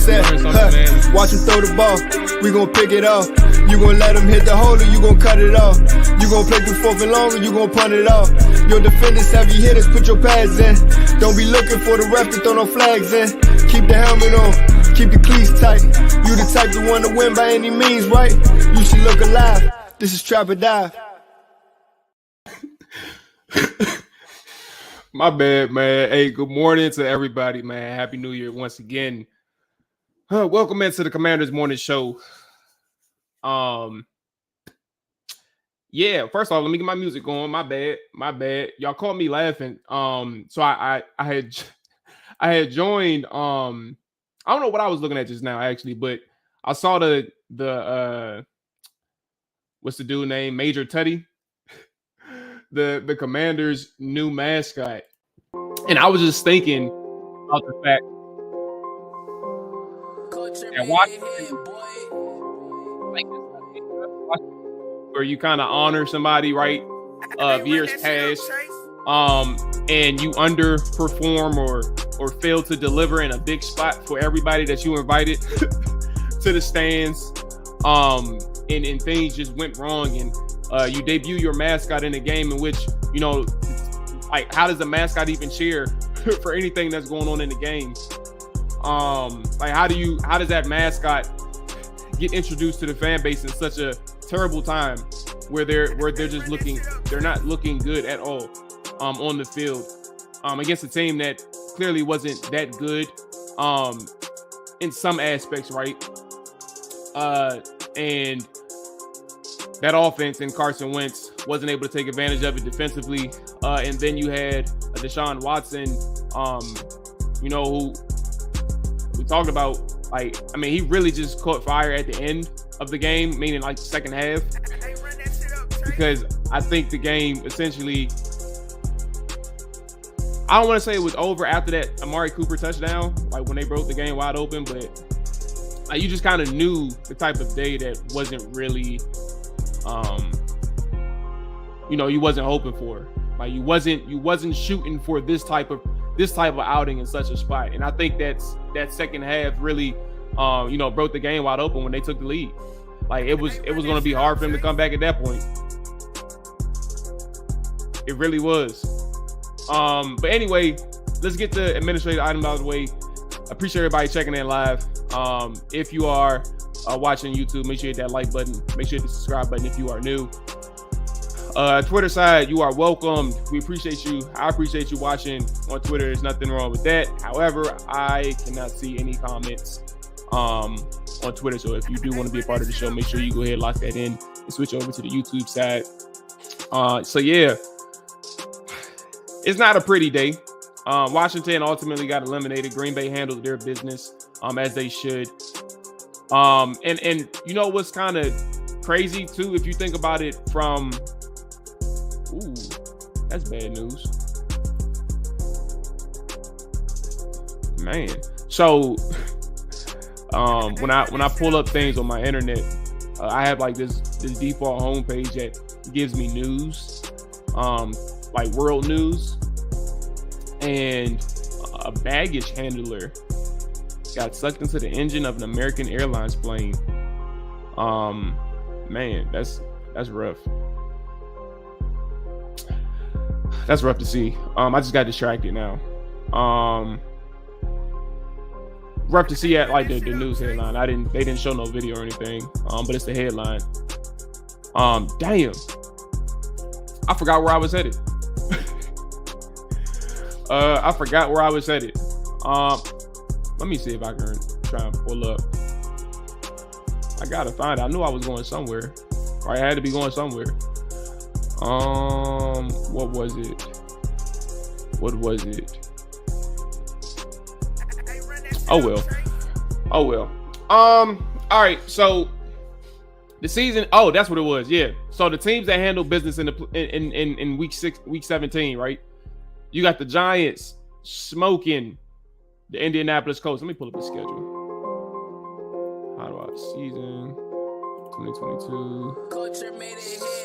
said, watch him throw the ball. We gon' pick it off. You gon' let him hit the hole or you gon' cut it off. You gon' play through fourth and long or you gon' punt it off. Your defenders, heavy hitters, put your pads in. Don't be looking for the ref to throw no flags in. Keep the helmet on, keep the cleats tight. You the type to want to win by any means, right? You should look alive. This is Trap or Dive. My bad, man. Hey, good morning to everybody, man. Happy New Year once again. Welcome into the Commanders Morning Show. Yeah, first off, let me get my music going. My bad. Y'all caught me laughing. So I had joined. I don't know what I was looking at just now, actually, but I saw the what's the dude name? Major Tutty, the Commanders' new mascot, and I was just thinking about the fact that Washington, like, where you kind of honor somebody, right, of years past, and you underperform or fail to deliver in a big spot for everybody that you invited to the stands, and things just went wrong, and you debut your mascot in a game in which, you know, like, how does a mascot even cheer for anything that's going on in the game? Like, how does that mascot get introduced to the fan base in such a terrible time where they're not looking good at all on the field against a team that clearly wasn't that good in some aspects, right? And that offense in Carson Wentz wasn't able to take advantage of it defensively, and then you had Deshaun Watson, you know, who we talked about. Like, I mean, he really just caught fire at the end of the game, meaning like the second half, because I think the game essentially, I don't want to say it was over after that Amari Cooper touchdown, like when they broke the game wide open, but like, you just kind of knew the type of day that wasn't really, you know, you wasn't hoping for. Like, you wasn't shooting for this type of outing in such a spot. And I think that second half really, you know, broke the game wide open when they took the lead. Like, it was going to be hard for them to come back at that point. It really was. But anyway, let's get the administrative item out of the way. Appreciate everybody checking in live. If you are watching YouTube, make sure you hit that like button. Make sure you hit the subscribe button if you are new. Twitter side, you are welcomed. We appreciate you. I appreciate you watching on Twitter. There's nothing wrong with that. However, I cannot see any comments on Twitter. So if you do want to be a part of the show, make sure you go ahead and lock that in and switch over to the YouTube side. So yeah, it's not a pretty day. Washington ultimately got eliminated. Green Bay handled their business as they should. And you know what's kind of crazy too, if you think about it from, ooh, that's bad news, man. So when I pull up things on my internet, I have like this default homepage that gives me news, like world news, and a baggage handler got sucked into the engine of an American Airlines plane. Man, that's rough. That's rough to see. I just got distracted now. Rough to see at like the news headline. They didn't show no video or anything. But it's the headline. Damn. I forgot where I was headed. I forgot where I was headed. Let me see if I can try and pull up. I gotta find it. I knew I was going somewhere. Or I had to be going somewhere. What was it? Oh well. All right. So the season. Oh, that's what it was. Yeah. So the teams that handle business in week 17, right? You got the Giants smoking the Indianapolis Colts. Let me pull up the schedule. How do I season 2022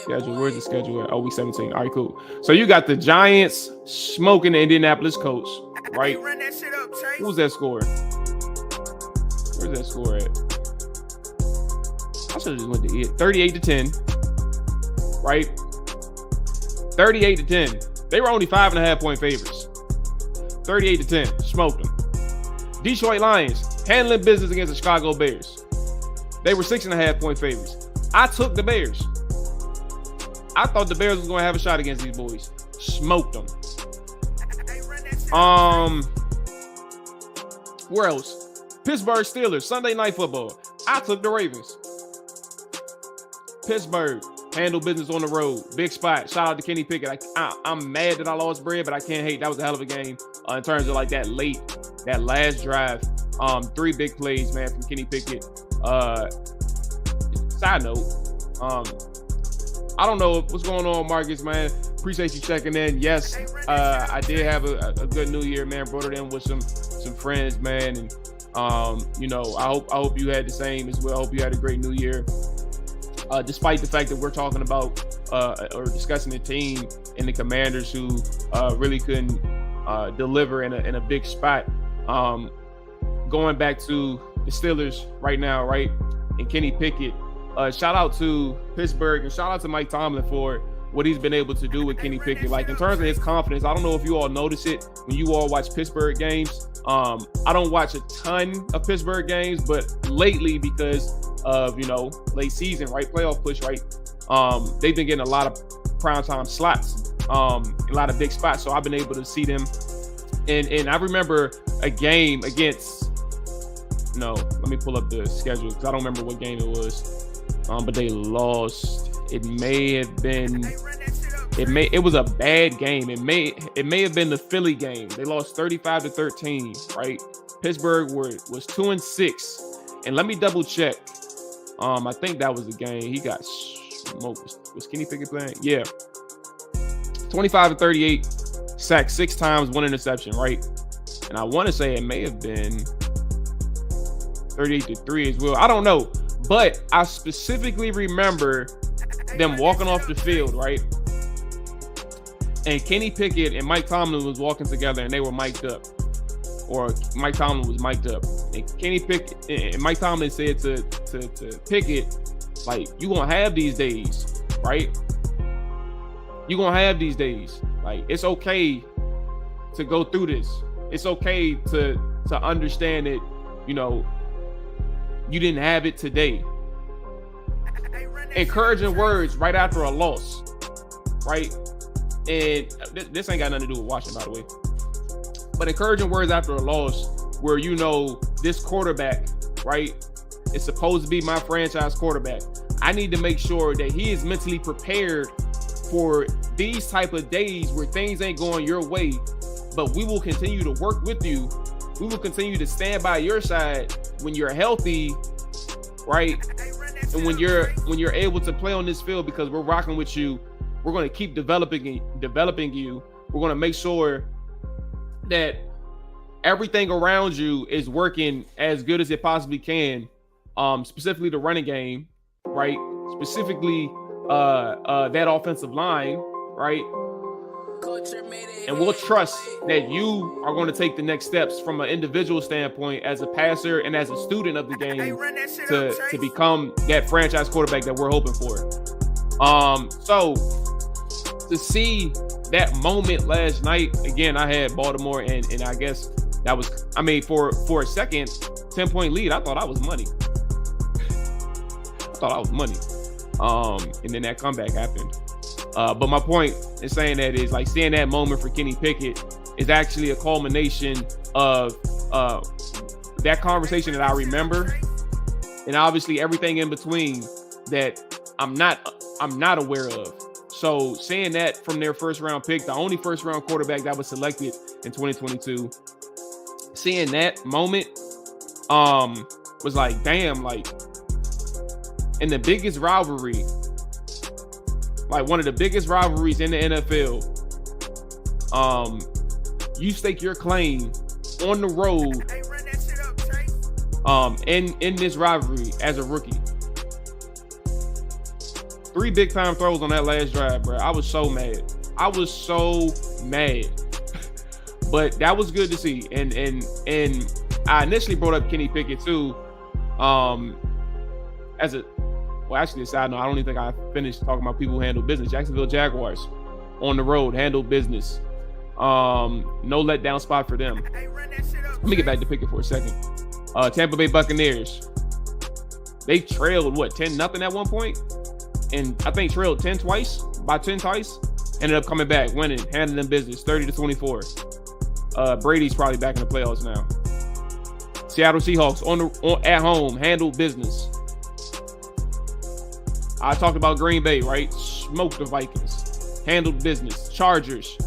schedule? Where's the schedule at? Oh, week 17. All right, cool. So you got the Giants smoking the Indianapolis Colts, right? Who's that score? Where's that score at? I should have just went to it. 38-10. Right? 38-10. They were only 5.5-point favorites. 38-10. Smoked them. Detroit Lions handling business against the Chicago Bears. They were 6.5-point favorites. I took the Bears. I thought the Bears was going to have a shot against these boys. Smoked them. Where else? Pittsburgh Steelers, Sunday Night Football. I took the Ravens. Pittsburgh handle business on the road. Big spot. Shout out to Kenny Pickett. I'm mad that I lost bread, but I can't hate. That was a hell of a game in terms of like that last drive. 3 big plays, man, from Kenny Pickett. Side note, I don't know what's going on, Marcus, man. Appreciate you checking in. Yes, I did have a good New Year, man. Brought it in with some friends, man, and you know, I hope you had the same as well. I hope you had a great New Year. Despite the fact that we're talking about or discussing the team and the Commanders who really couldn't deliver in a big spot. Going back to the Steelers right now, right? And Kenny Pickett. Shout out to Pittsburgh and shout out to Mike Tomlin for what he's been able to do with Kenny Pickett. Like in terms of his confidence, I don't know if you all notice it when you all watch Pittsburgh games. I don't watch a ton of Pittsburgh games, but lately because of, you know, late season, right? Playoff push, right? They've been getting a lot of primetime slots, a lot of big spots. So I've been able to see them. And I remember a game against, no, let me pull up the schedule because I don't remember what game it was. But they lost. It was a bad game. It may have been the Philly game. They lost 35-13, right? Pittsburgh was 2-6. And let me double check. I think that was the game. He got smoked. Was Kenny Pickett playing? Yeah. 25-38, sacked 6 times, 1 interception, right? And I want to say it may have been 38-3 as well. I don't know. But I specifically remember them walking off the field, right? And Kenny Pickett and Mike Tomlin was walking together and they were mic'd up. Or Mike Tomlin was mic'd up. And Kenny Pickett and Mike Tomlin said to Pickett, like, you gonna have these days, right? You gonna have these days. Like, it's okay to go through this. It's okay to understand that, you know, you didn't have it today. Encouraging words right after a loss, right? And this ain't got nothing to do with Washington, by the way. But encouraging words after a loss where, you know, this quarterback, right, is supposed to be my franchise quarterback. I need to make sure that he is mentally prepared for these type of days where things ain't going your way, but we will continue to work with you. We will continue to stand by your side when you're healthy, right? And when you're able to play on this field, because we're rocking with you, we're going to keep developing you. We're going to make sure that everything around you is working as good as it possibly can. Specifically the running game, right? Specifically that offensive line, right? And we'll trust that you are going to take the next steps from an individual standpoint as a passer and as a student of the game to become that franchise quarterback that we're hoping for. So to see that moment last night, again, I had Baltimore and I guess that was, I mean, for a second, 10-point lead, I thought I was money. And then that comeback happened. But my point in saying that is, like, seeing that moment for Kenny Pickett is actually a culmination of that conversation that I remember, and obviously everything in between that I'm not aware of. So seeing that from their first round pick, the only first round quarterback that was selected in 2022, seeing that moment was like, damn, like, in the biggest rivalry, like one of the biggest rivalries in the NFL, you stake your claim on the road in this rivalry as a rookie. 3 big time throws on that last drive, bro. I was so mad. But that was good to see. And I initially brought up Kenny Pickett too, Actually, a side note, I don't even think I finished talking about people who handle business. Jacksonville Jaguars on the road handle business. No letdown spot for them. Let me get back to Pickett for a second. Tampa Bay Buccaneers. They trailed 10-0 at one point, and I think trailed 10 twice. Ended up coming back, winning, handling them business, 30-24. Brady's probably back in the playoffs now. Seattle Seahawks at home handled business. I talked about Green Bay, right? Smoked the Vikings. Handled business. Chargers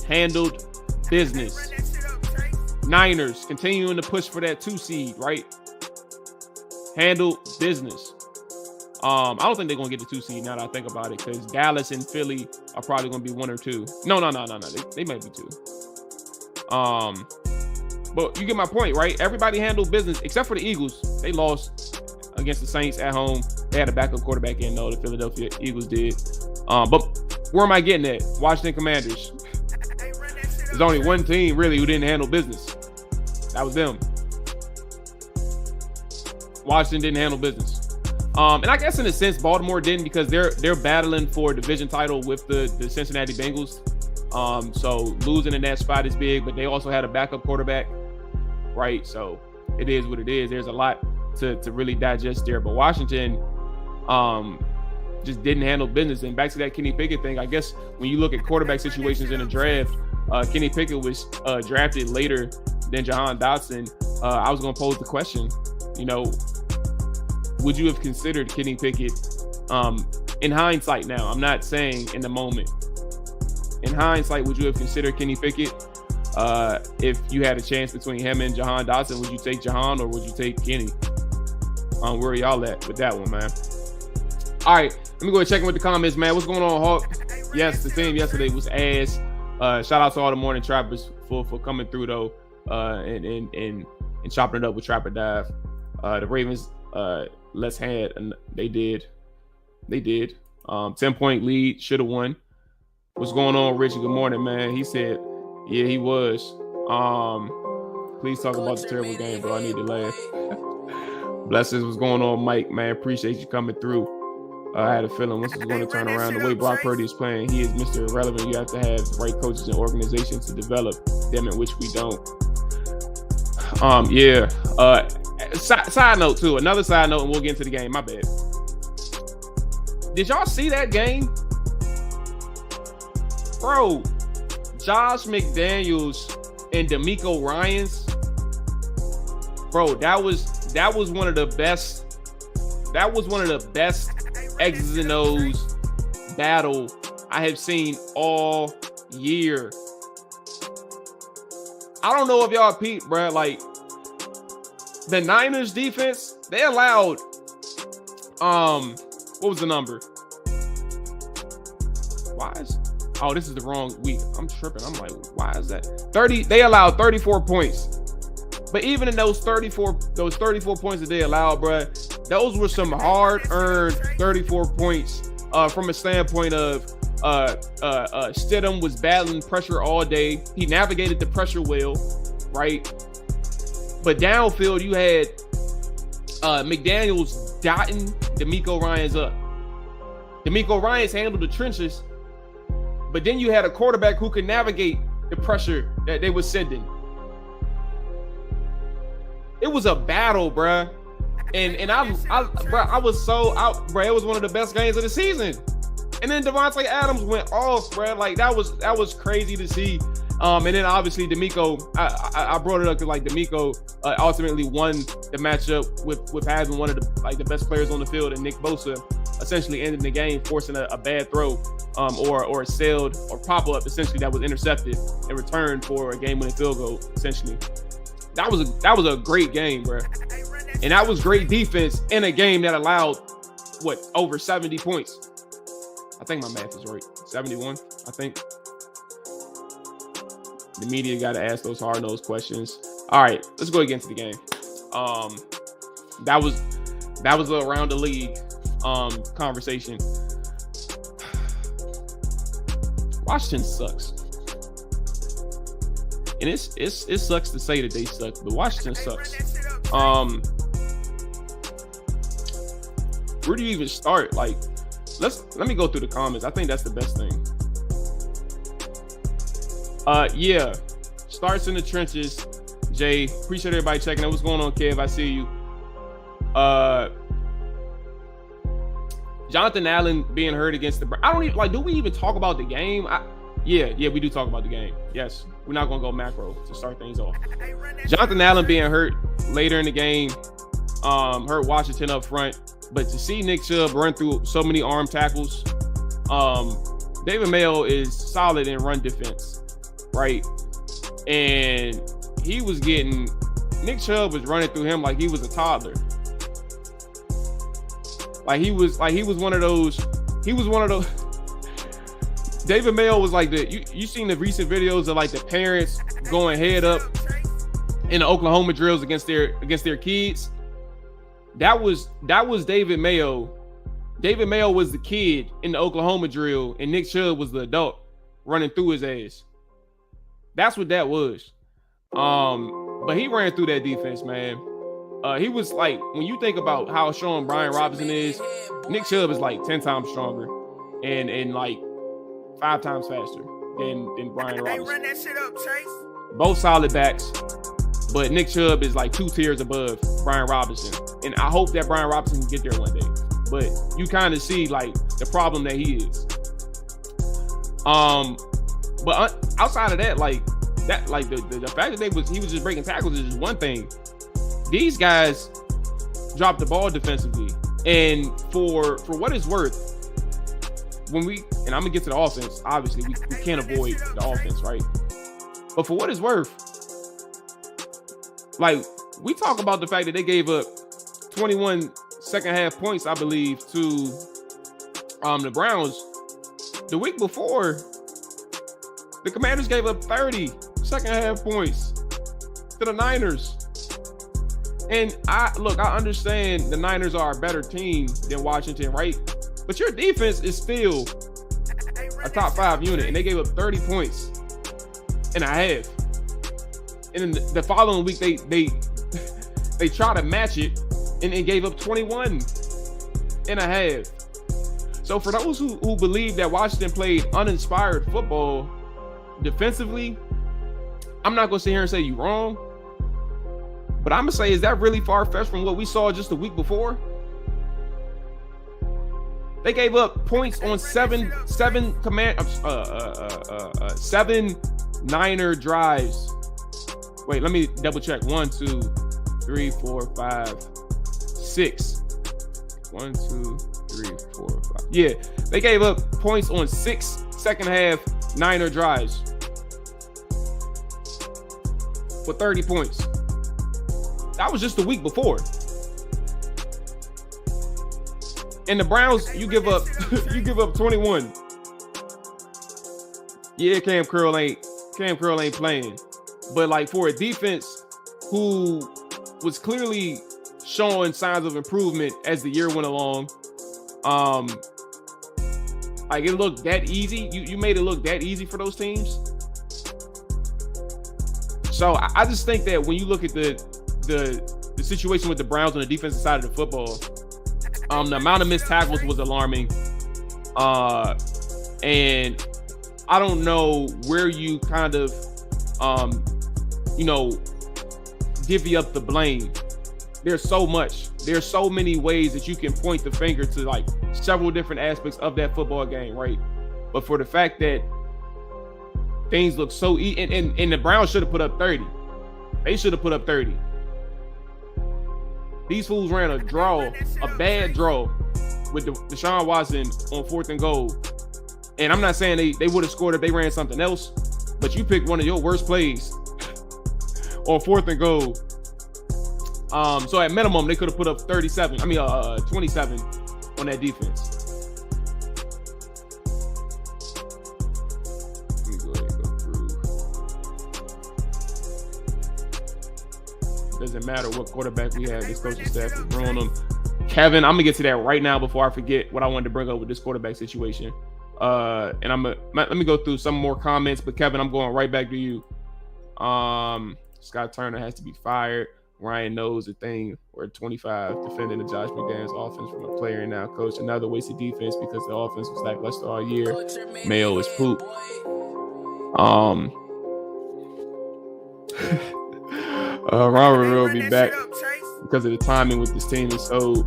handled business. Niners continuing to push for that 2 seed, right? Handled business. I don't think they're going to get the 2 seed now that I think about it, because Dallas and Philly are probably going to be 1 or 2. No. They might be 2. But you get my point, right? Everybody handled business except for the Eagles. They lost against the Saints at home. They had a backup quarterback in, though. The Philadelphia Eagles did. But where am I getting at? Washington Commanders. There's only one team, really, who didn't handle business. That was them. Washington didn't handle business. And I guess in a sense, Baltimore didn't, because they're battling for a division title with the Cincinnati Bengals. So losing in that spot is big, but they also had a backup quarterback, right? So it is what it is. There's a lot to really digest there. But Washington just didn't handle business. And back to that Kenny Pickett thing, I guess when you look at quarterback situations in the draft, Kenny Pickett was drafted later than Jahan Dotson. I was going to pose the question, would you have considered Kenny Pickett in hindsight now? I'm not saying in the moment. In hindsight, would you have considered Kenny Pickett if you had a chance between him and Jahan Dotson? Would you take Jahan or would you take Kenny? Where are y'all at with that one, man? All right, let me go and check in with the comments, man. What's going on, Hawk? Yes, the team yesterday was ass. Shout out to all the morning trappers for coming through, though, and chopping it up with Trapper Dive. The Ravens less had, and they did. 10-point lead, should have won. What's going on, Richie? Good morning, man. He said, yeah, he was. Please talk about the terrible game, bro. I need to laugh. Blessings. What's going on, Mike, man? Appreciate you coming through. I had a feeling this was going to turn around. The way Brock Purdy is playing, he is Mr. Irrelevant. You have to have the right coaches and organizations to develop them, in which we don't. Yeah. Side note, too. Another side note, and we'll get into the game. My bad. Did y'all see that game? Bro, Josh McDaniels and DeMeco Ryans. Bro, that was one of the best. That was one of the best X's and O's battle I have seen all year. I don't know if y'all peeped, bro. Like, the Niners defense, they allowed what was the number? This is the wrong week. I'm tripping. I'm like, why is that? 30, they allowed 34 points. But even in those 34 points that they allowed, bro, those were some hard-earned 34 points from a standpoint of Stidham was battling pressure all day. He navigated the pressure well, right? But downfield, you had McDaniels dotting DeMeco Ryans up. DeMeco Ryans handled the trenches, but then you had a quarterback who could navigate the pressure that they were sending. It was a battle, bruh. And I was so out, bruh. It was one of the best games of the season. And then Devontae Adams went off, bruh. Like, that was crazy to see. And then obviously DeMeco, I brought it up because, like, DeMeco ultimately won the matchup with having one of the best players on the field, and Nick Bosa essentially ended the game, forcing a bad throw or a sailed or pop-up essentially that was intercepted and returned for a game-winning field goal, essentially. That was a great game, bro. And that was great defense in a game that allowed, over 70 points. I think my math is right. 71, I think. The media got to ask those hard-nosed questions. All right, let's go get into the game. That was around the league conversation. Washington sucks. And it sucks to say that they suck, but Washington sucks. where do you even start? Like, let me go through the comments. I think that's the best thing. Yeah, starts in the trenches. Jay, appreciate everybody checking out. What's going on, Kev? I see you. Jonathan Allen being hurt against the. I don't even like. Do we even talk about the game? Yeah, we do talk about the game. Yes, we're not gonna go macro to start things off. Jonathan Allen being hurt later in the game, hurt Washington up front. But to see Nick Chubb run through so many arm tackles, David Mayo is solid in run defense, right? And he was getting Nick Chubb was running through him like he was a toddler. Like he was one of those. David Mayo was like you seen the recent videos of like the parents going head up in the Oklahoma drills against their kids. That was David Mayo. David Mayo was the kid in the Oklahoma drill, and Nick Chubb was the adult running through his ass. That's what that was. But he ran through that defense, man. He was like, when you think about how strong Brian Robinson is, Nick Chubb is like 10 times stronger and like 5 times faster than Brian Robinson. Run that shit up, Chase. Both solid backs, but Nick Chubb is like 2 tiers above Brian Robinson. And I hope that Brian Robinson can get there one day. But you kind of see like the problem that he is. But outside of that, like the fact that he was just breaking tackles is just one thing. These guys dropped the ball defensively, and for what it's worth, and I'm gonna get to the offense. Obviously, we can't avoid the offense, right? But for what it's worth, like we talk about the fact that they gave up 21 second half points, I believe, to the Browns. The week before, the Commanders gave up 30 second half points to the Niners. And I understand the Niners are a better team than Washington, right? But your defense is still a top 5 unit, and they gave up 30 points and a half. And then the following week, they tried to match it and gave up 21 and a half. So for those who believe that Washington played uninspired football defensively, I'm not going to sit here and say you're wrong. But I'm going to say, is that really far-fetched from what we saw just a week before? They gave up points on seven Niner drives. Wait, let me double check. 1, 2, 3, 4, 5, 6. 1, 2, 3, 4, 5. Yeah, they gave up points on 6 second half Niner drives for 30 points. That was just the week before. And the Browns, you give up 21. Yeah, Cam Curl ain't playing. But like for a defense who was clearly showing signs of improvement as the year went along, like it looked that easy. You made it look that easy for those teams. So I just think that when you look at the situation with the Browns on the defensive side of the football, the amount of missed tackles was alarming. And I don't know where you kind of, divvy up the blame. There's so many ways that you can point the finger to like several different aspects of that football game, right? But for the fact that things look so and the Browns should have put up 30. They should have put up 30. These fools ran a bad draw with Deshaun Watson on 4th and goal. And I'm not saying they would have scored if they ran something else, but you picked one of your worst plays on 4th and goal. So at minimum, they could have put up 27 on that defense. Let me go ahead and go through. Doesn't matter what quarterback we have, this coaching staff is ruining them. Kevin, I'm gonna get to that right now before I forget what I wanted to bring up with this quarterback situation. And let me go through some more comments, but Kevin, I'm going right back to you. Scott Turner has to be fired. Ryan knows a thing or 25 defending the Josh McDaniels offense from a player and now coach. Another wasted defense because the offense was lackluster all year. Mayo is poop. Ron Rivera will be back because of the timing with this team. And so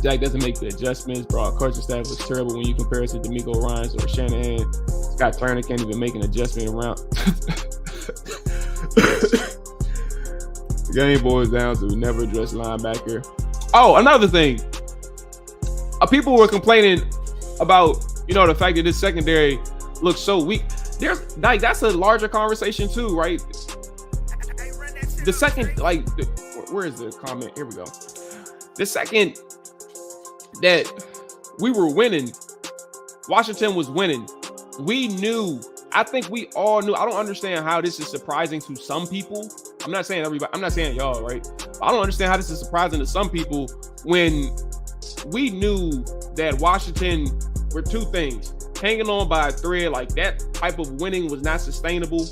Jack doesn't make the adjustments. Bro, our coaching staff was terrible when you compare it to D'Amico Ryans or Shanahan. Scott Turner can't even make an adjustment around. The game boils down to never address linebacker. Oh, another thing. People were complaining about, the fact that this secondary looks so weak. There's like that's a larger conversation too, right? The second, where is the comment? Here we go. The second that we were winning, Washington was winning. We knew. I think we all knew. I don't understand how this is surprising to some people. I'm not saying everybody. I'm not saying y'all, right? I don't understand how this is surprising to some people when we knew that Washington were two things. Hanging on by a thread, like that type of winning was not sustainable.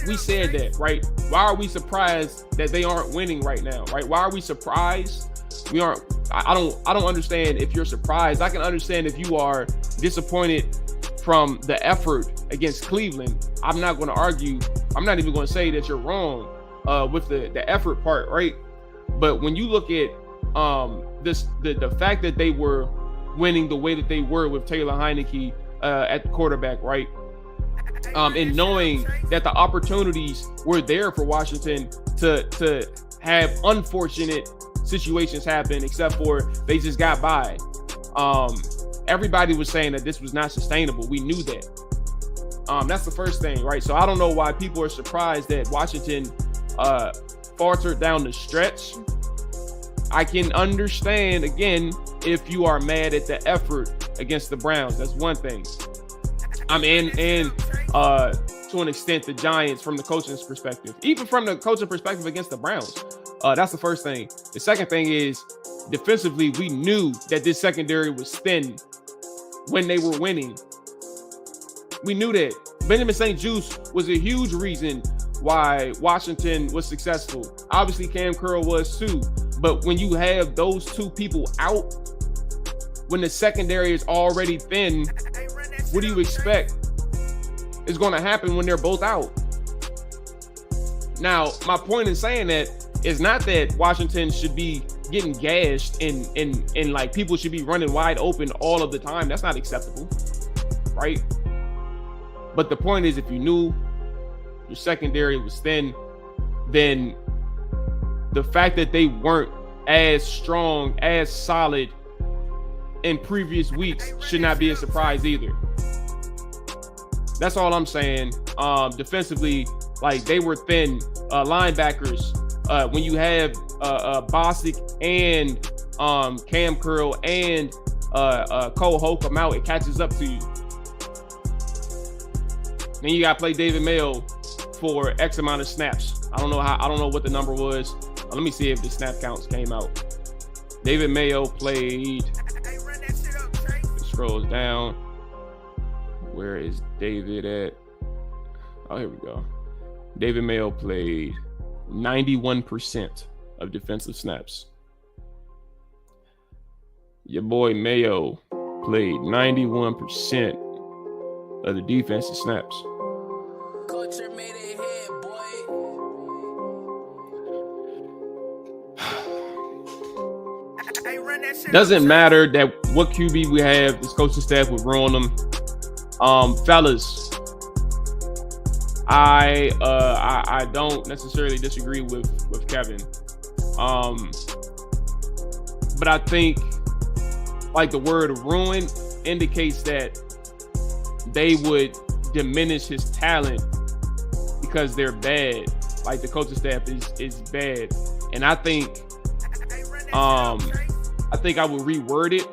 We said that, right? Why are we surprised that they aren't winning right now, right? Why are we surprised? We aren't. I don't understand if you're surprised. I can understand if you are disappointed from the effort against Cleveland. I'm not going to argue. I'm not even going to say that you're wrong with the effort part, right? But when you look at the fact that they were winning the way that they were with Taylor Heineke at the quarterback, right? And knowing that the opportunities were there for Washington to have unfortunate situations happen, except for they just got by. Everybody was saying that this was not sustainable. We knew that. That's the first thing, right? So I don't know why people are surprised that Washington faltered down the stretch. I can understand, again, if you are mad at the effort against the Browns. That's one thing. And to an extent, the Giants from the coaching's perspective. Even from the coaching perspective against the Browns. That's the first thing. The second thing is, defensively, we knew that this secondary was thin when they were winning. We knew that. Benjamin St-Juste was a huge reason why Washington was successful. Obviously, Cam Curl was too. But when you have those two people out, when the secondary is already thin, what do you expect is going to happen when they're both out? Now, my point in saying that is not that Washington should be getting gashed and like people should be running wide open all of the time. That's not acceptable, right? But the point is, if you knew your secondary was thin, then the fact that they weren't as strong, as solid in previous weeks should not be a surprise either. That's all I'm saying. Defensively, like they were thin. Linebackers, when you have Bostic and Cam Curl and Cole Holcomb out, it catches up to you. Then you got to play David Mayo for X amount of snaps. I don't know what the number was. Let me see if the snap counts came out. David Mayo played. It scrolls down. Where is David at? Oh, here we go. David Mayo played 91% of defensive snaps. Your boy Mayo played 91% of the defensive snaps. Culture made it here, boy. Doesn't matter that what QB we have, this coaching staff would ruin them. Fellas, I don't necessarily disagree with Kevin. But I think like the word ruin indicates that they would diminish his talent because they're bad. Like the coaching staff is bad. And I think I would reword it.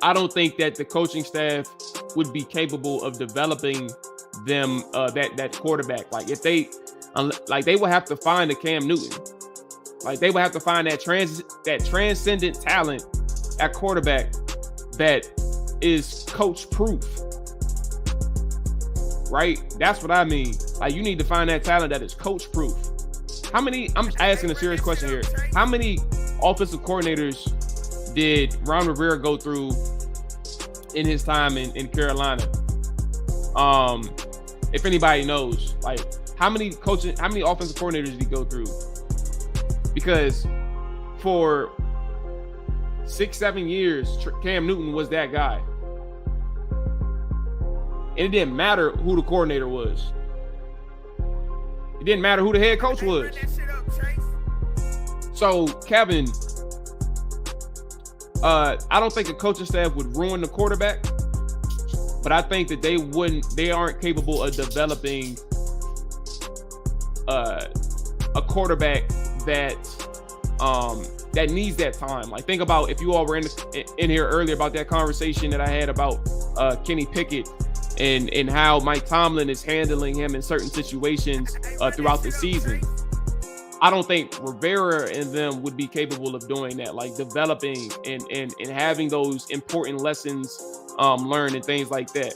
I don't think that the coaching staff would be capable of developing them that quarterback. Like if they will have to find a Cam Newton. Like they will have to find that transcendent talent at quarterback that is coach proof. Right? That's what I mean. Like you need to find that talent that is coach proof. How many? I'm asking a serious question here. How many offensive coordinators did Ron Rivera go through in his time in Carolina? If anybody knows, like how many offensive coordinators did he go through? Because for 6-7 years, Cam Newton was that guy. And it didn't matter who the coordinator was. It didn't matter who the head coach was. So, Kevin, I don't think a coaching staff would ruin the quarterback, but I think that they aren't capable of developing a quarterback that needs that time. Like, think about if you all were in here earlier about that conversation that I had about Kenny Pickett and how Mike Tomlin is handling him in certain situations throughout the season. I don't think Rivera and them would be capable of doing that, like developing and having those important lessons learned and things like that,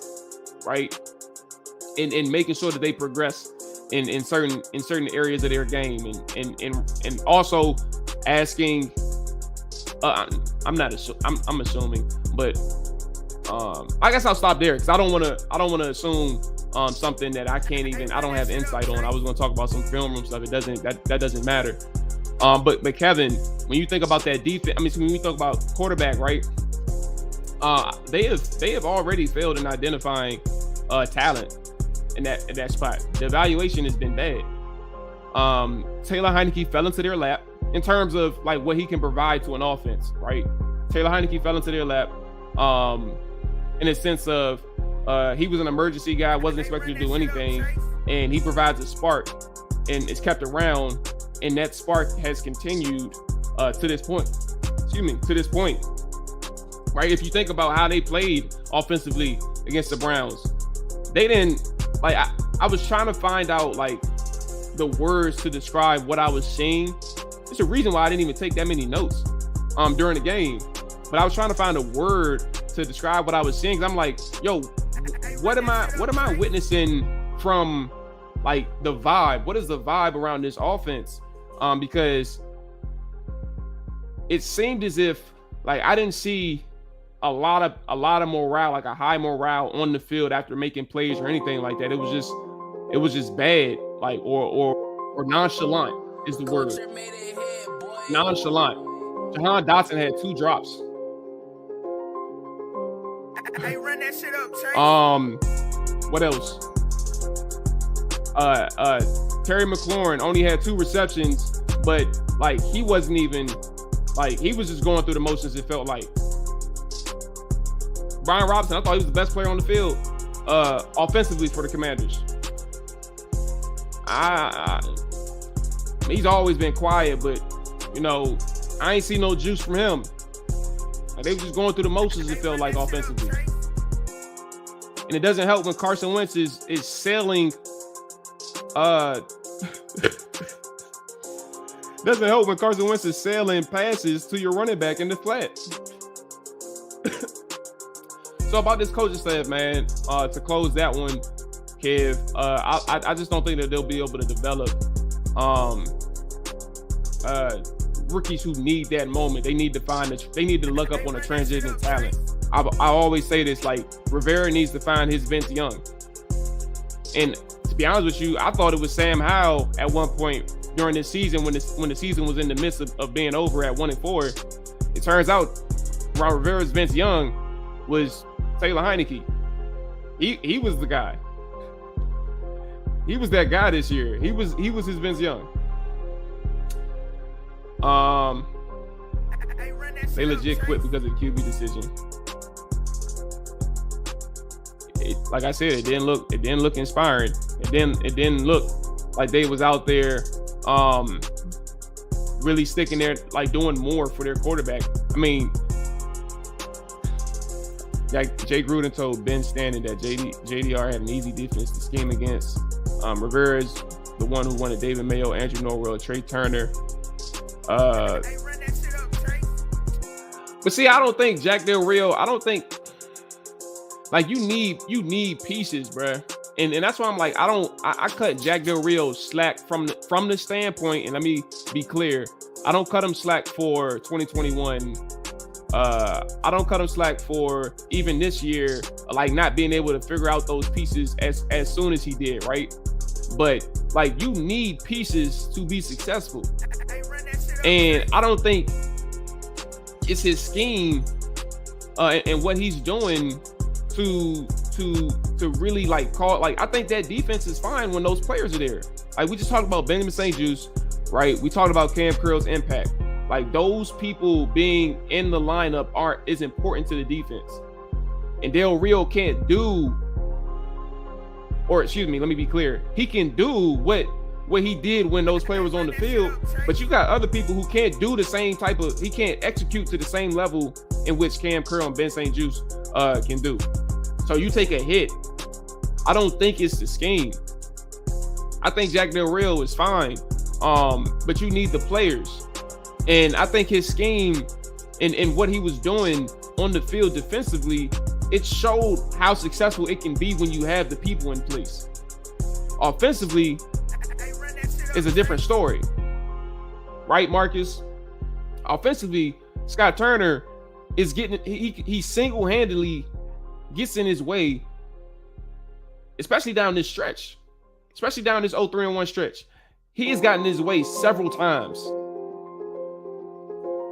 right? And making sure that they progress in certain areas of their game, and also asking. I'm assuming, but I guess I'll stop there because I don't want to assume something that I don't have insight on. I was going to talk about some film room stuff. That doesn't matter. But Kevin, when you think about that defense, when you talk about quarterback, right? They have already failed in identifying talent in that spot. The evaluation has been bad. Taylor Heineke fell into their lap in terms of like what he can provide to an offense, right? Taylor Heineke fell into their lap in a sense of he was an emergency guy, wasn't expected to do anything, and he provides a spark and is kept around, and that spark has continued to this point. Right? If you think about how they played offensively against the Browns, they didn't like. I was trying to find out like the words to describe what I was seeing. There's a reason why I didn't even take that many notes during the game, but I was trying to find a word to describe what I was seeing. 'Cause I'm like, yo, what am I witnessing from like the vibe? What is the vibe around this offense? Because it seemed as if like I didn't see a lot of morale, like a high morale on the field after making plays or anything like that. It was just bad, like or nonchalant is the word. Nonchalant. Jahan Dotson had 2 drops. Hey, run that shit up, what else? Terry McLaurin only had 2 receptions, but like he wasn't even like he was just going through the motions. It felt like Brian Robinson. I thought he was the best player on the field offensively for the Commanders. He's always been quiet, but you know I ain't seen no juice from him. Like, they were just going through the motions, it felt like, offensively. And it doesn't help when Carson Wentz is sailing. Doesn't help when Carson Wentz is sailing passes to your running back in the flat. So about this coaching staff, man, to close that one, Kev, I just don't think that they'll be able to develop rookies who need that moment. They need to look up on a transition talent. I always say this, like Rivera needs to find his Vince Young. And to be honest with you, I thought it was Sam Howell at one point during this season when the season was in the midst of being over at 1-4. It turns out Ron Rivera's Vince Young was Taylor Heineke. He was the guy. He was that guy this year. He was his Vince Young. They legit quit because of the QB decision. Like I said, it didn't look inspiring. It didn't look like they was out there really sticking there, like doing more for their quarterback. I mean, like Jay Gruden told Ben Stanton that JDR had an easy defense to scheme against. Rivera's the one who wanted David Mayo, Andrew Norwell, Trey Turner. But see, I don't think Jack Del Rio. I don't think like you need pieces, bruh. And that's why I'm like, I cut Jack Del Rio slack from the standpoint, and let me be clear, I don't cut him slack for 2021. I don't cut him slack for even this year, like not being able to figure out those pieces as soon as he did, right? But like, you need pieces to be successful, and I don't think it's his scheme and what he's doing to really like call. Like, I think that defense is fine when those players are there. Like, we just talked about Benjamin St-Juste, right? We talked about Cam Curl's impact. Like, those people being in the lineup is important to the defense. And Del Rio can't do, or excuse me, let me be clear. He can do what he did when those players was on the field, but you got other people who can't do the same type of, he can't execute to the same level in which Cam Curl and Ben St-Juste can do. So you take a hit. I don't think it's the scheme. I think Jack Del Rio is fine, but you need the players. And I think his scheme and what he was doing on the field defensively, it showed how successful it can be when you have the people in place. Offensively is a different story, right, Marcus? Offensively, Scott Turner is getting, he single-handedly gets in his way, especially down this stretch, especially down this 0-3-1 stretch. He has gotten his way several times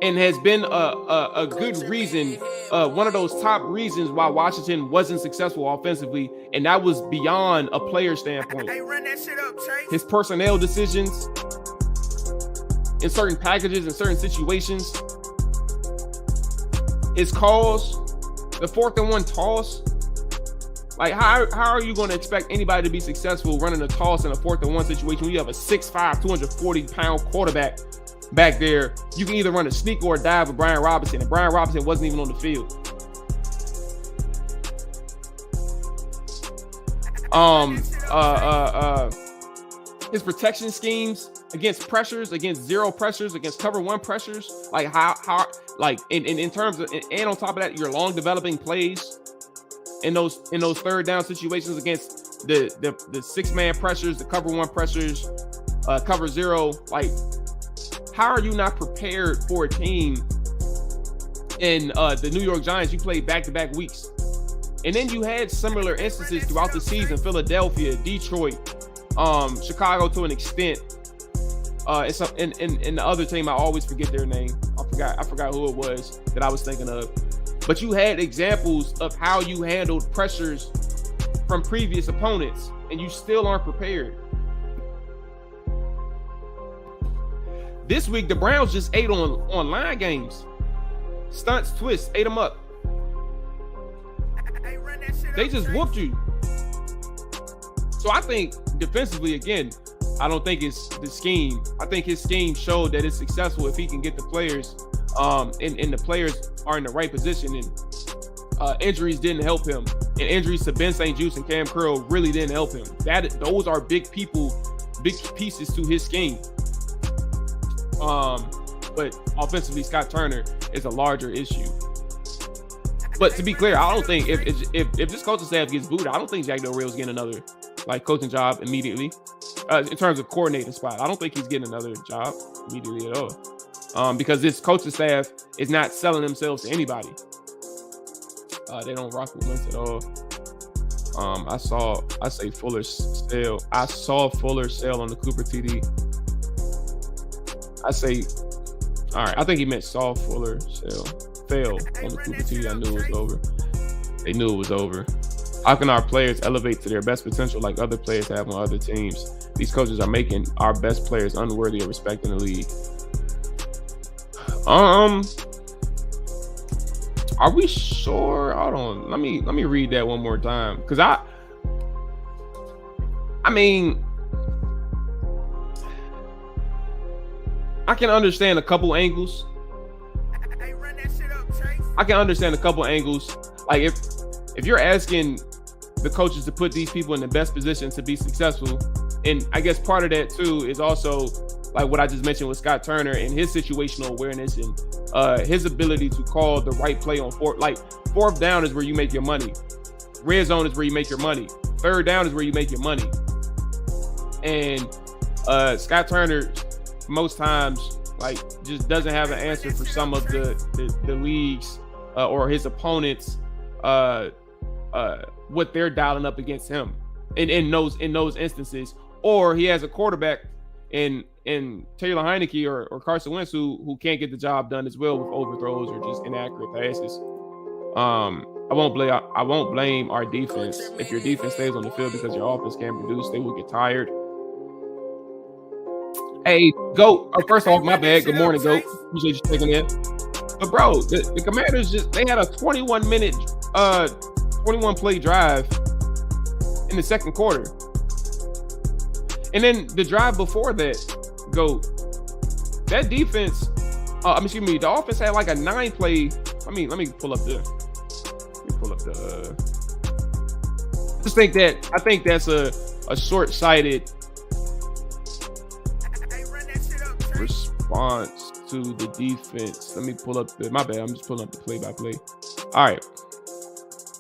and has been a good reason, one of those top reasons why Washington wasn't successful offensively, and that was beyond a player standpoint. His personnel decisions in certain packages, in certain situations, his calls, the 4th-and-1 toss. Like, how are you going to expect anybody to be successful running a toss in a 4th-and-1 situation when you have a 6'5", 240-pound quarterback back there? You can either run a sneak or a dive with Brian Robinson, and Brian Robinson wasn't even on the field. His protection schemes against pressures, against zero pressures, against cover one pressures, like how like in terms of, and on top of that, your long developing plays in those 3rd down situations against the 6-man pressures, the cover one pressures, cover zero. Like, how are you not prepared for a team in the New York Giants? You played back-to-back weeks, and then you had similar instances throughout the season: Philadelphia, Detroit, Chicago to an extent, and the other team, I always forget their name. I forgot who it was that I was thinking of. But you had examples of how you handled pressures from previous opponents, and you still aren't prepared. This week, the Browns just ate on line games. Stunts, twists, ate them up. They just whooped you. So I think defensively, again, I don't think it's the scheme. I think his scheme showed that it's successful if he can get the players, and the players are in the right position. And injuries didn't help him. And injuries to Ben St-Juste and Cam Curl really didn't help him. Those are big pieces to his scheme. But offensively, Scott Turner is a larger issue. But to be clear, I don't think if this coaching staff gets booted, I don't think Jack Del Rio's getting another coaching job immediately. In terms of coordinating spot, I don't think he's getting another job immediately at all. Because this coaching staff is not selling themselves to anybody. They don't rock with Wentz at all. I saw Fuller sell. I saw Fuller sell on the Cooper TD. All right. I think he meant saw Fuller fail on the Cooper TD. I knew it was over. They knew it was over. How can our players elevate to their best potential like other players have on other teams? These coaches are making our best players unworthy of respect in the league. Are we sure? Hold on. Let me read that one more time. Because I mean, I can understand a couple angles. Like if you're asking the coaches to put these people in the best position to be successful, and I guess part of that too is also like what I just mentioned with Scott Turner and his situational awareness and his ability to call the right play on fourth. Like 4th down is where you make your money. red zone is where you make your money. Third down is where you make your money. And Scott Turner, most times, like, just doesn't have an answer for some of the leagues or his opponents, what they're dialing up against him in those instances. Or he has a quarterback in Taylor Heineke or Carson Wentz who can't get the job done as well with overthrows or just inaccurate passes. I won't blame our defense. If your defense stays on the field because your offense can't produce, they will get tired. Hey, Goat. First off, my bad. Good morning, Goat. Appreciate you checking in. But bro, the Commanders they had a 21 play drive in the second quarter. And then the drive before that, that defense, the offense had like a 9-play. Let me pull up the. I think that's a short-sighted response to the defense. Let me pull up my bad. I'm just pulling up the play-by-play. All right.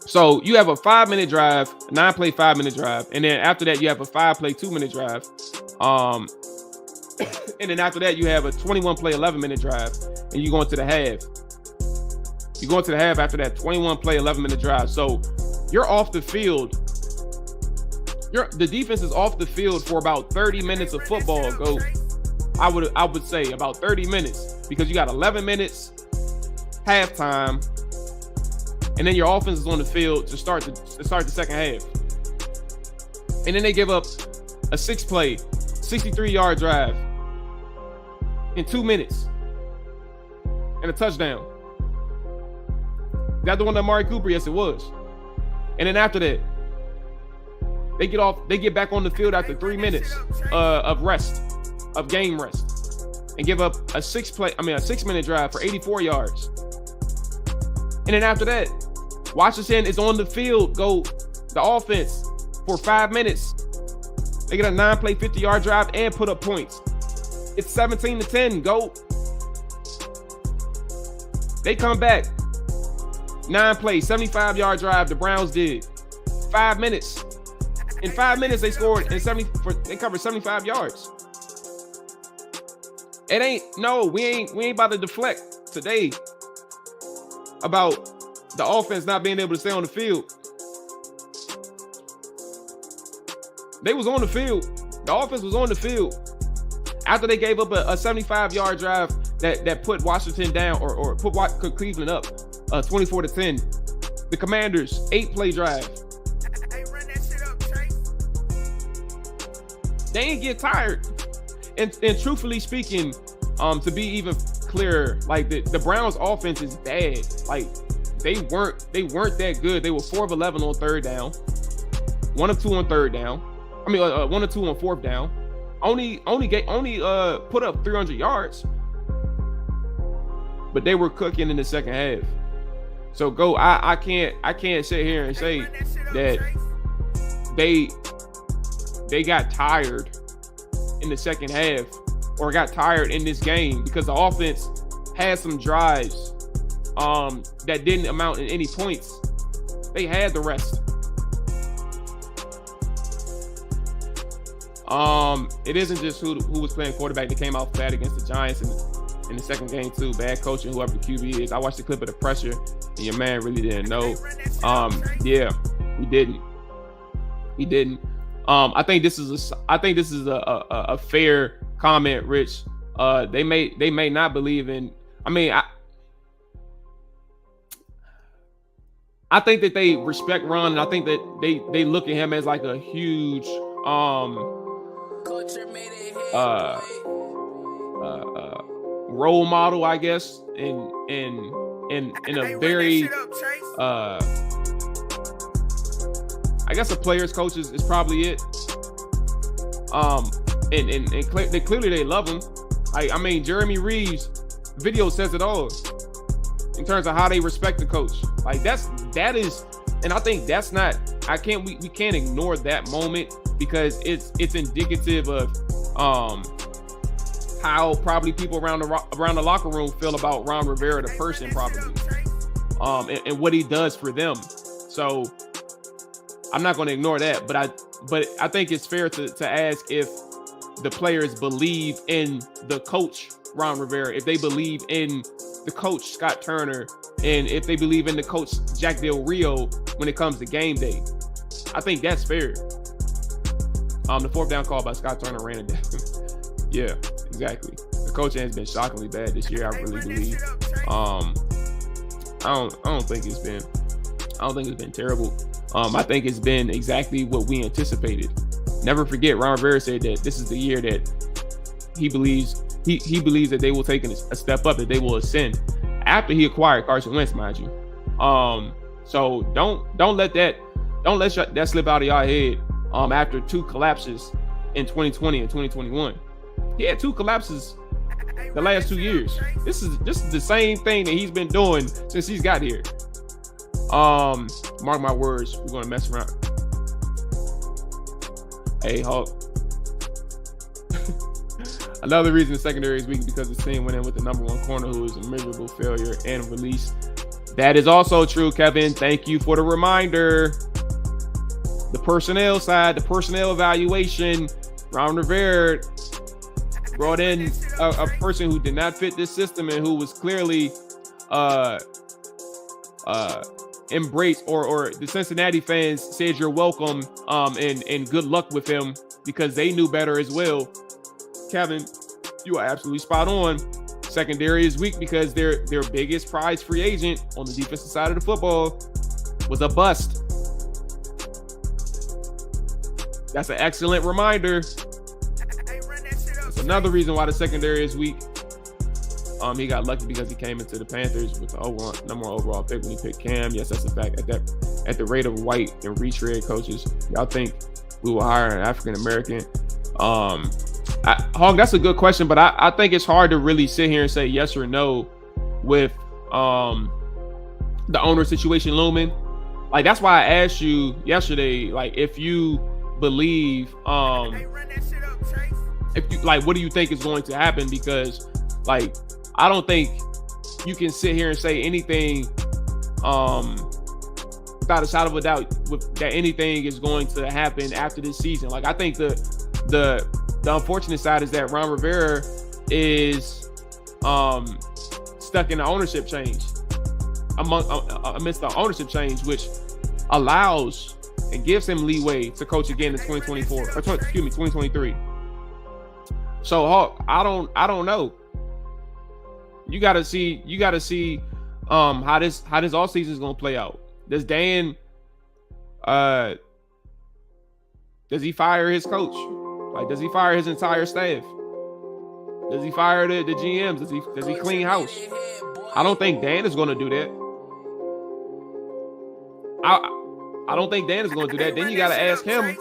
So you have a 5-minute drive, a 9-play 5-minute drive, and then after that you have a 5-play 2-minute drive. And then after that you have a 21-play 11-minute drive, and you go into the half. You go into the half after that 21-play 11-minute drive. So you're off the field. The defense is off the field for about 30 minutes of football. I would say about 30 minutes, because you got 11 minutes halftime. And then your offense is on the field to start the second half. And then they give up a 6-play, 63-yard drive in 2 minutes and a touchdown. Is that the one that Amari Cooper? Yes, it was. And then after that, they get back on the field after 3 minutes of game rest, and give up a 6-minute drive for 84 yards. And then after that, Washington is on the field, the offense, for 5 minutes. They get a 9-play 50-yard drive and put up points. It's 17-10, They come back. 9-play, 75-yard drive, the Browns did. 5 minutes. In 5 minutes, they scored they covered 75 yards. We ain't about to deflect today about the offense not being able to stay on the field. They was on the field. The offense was on the field. After they gave up a 75-yard drive that put Washington down or put Cleveland up 24-10. The Commanders 8-play drive. They ain't get tired. And truthfully speaking, to be even clearer, like the Browns offense is bad. Like they weren't that good. They were 4 of 11 on third down, 1 of 2 on third down. 1 of 2 on fourth down. Only put up 300 yards. But they were cooking in the second half. So I can't sit here and say that they got tired in the second half or got tired in this game, because the offense had some drives that didn't amount in any points. They had the rest. It isn't just who was playing quarterback. They came out bad against the Giants in the second game too. Bad coaching, whoever the QB is. I watched the clip of the pressure, and your man really didn't know. Yeah, he didn't. I think this is a fair comment, Rich. They may not believe in. I think that they respect Ron, and I think that they look at him as like a huge role model, I guess, in a very I guess a player's coach is probably it. And clearly they love him. Jeremy Reeves' video says it all in terms of how they respect the coach. Like that is, and I think that's not. We can't ignore that moment, because it's indicative of how probably people around the locker room feel about Ron Rivera, the person, probably, and what he does for them. So I'm not going to ignore that, but I think it's fair to ask if the players believe in the coach Ron Rivera, if they believe in the coach Scott Turner, and if they believe in the coach Jack Del Rio when it comes to game day. I think that's fair. The fourth down call by Scott Turner ran it down. Yeah, exactly. The coaching has been shockingly bad this year. I really believe. I don't think it's been terrible. I think it's been exactly what we anticipated. Never forget, Ron Rivera said that this is the year that he believes that they will take a step up, that they will ascend after he acquired Carson Wentz, mind you. So don't let that slip out of your head. After two collapses in 2020 and 2021, he had two collapses the last 2 years. This is the same thing that he's been doing since he's got here. Mark my words, we're gonna mess around. Hey, Hulk. Another reason the secondary is weak because the team went in with the number 1 corner who is a miserable failure and release. That is also true, Kevin. Thank you for the reminder. The personnel side, the personnel evaluation, Ron Rivera brought in a person who did not fit this system and who was clearly embraced, or the Cincinnati fans said you're welcome and good luck with him because they knew better as well. Kevin, you are absolutely spot on. Secondary is weak because their biggest prize free agent on the defensive side of the football was a bust. That's an excellent reminder. That's another reason why the secondary is weak. He got lucky because he came into the Panthers with the number 1 overall pick when he picked Cam. Yes, that's a fact. At the rate of white and retread coaches, y'all think we will hire an African American? Hong, that's a good question, but I think it's hard to really sit here and say yes or no with the owner situation looming. Like, that's why I asked you yesterday, like, if you believe, if you like, what do you think is going to happen? Because, like, I don't think you can sit here and say anything without a shadow of a doubt that anything is going to happen after this season. Like, I think the unfortunate side is that Ron Rivera is stuck in the ownership change amidst the ownership change, which allows and gives him leeway to coach again in 2023. So, Hawk, I don't know. You gotta see how this all season is gonna play out. Does Dan does he fire his coach? Like, does he fire his entire staff? Does he fire the GMs? Does he clean house? I don't think Dan is gonna do that. I don't think Dan is gonna do that. Then you gotta ask him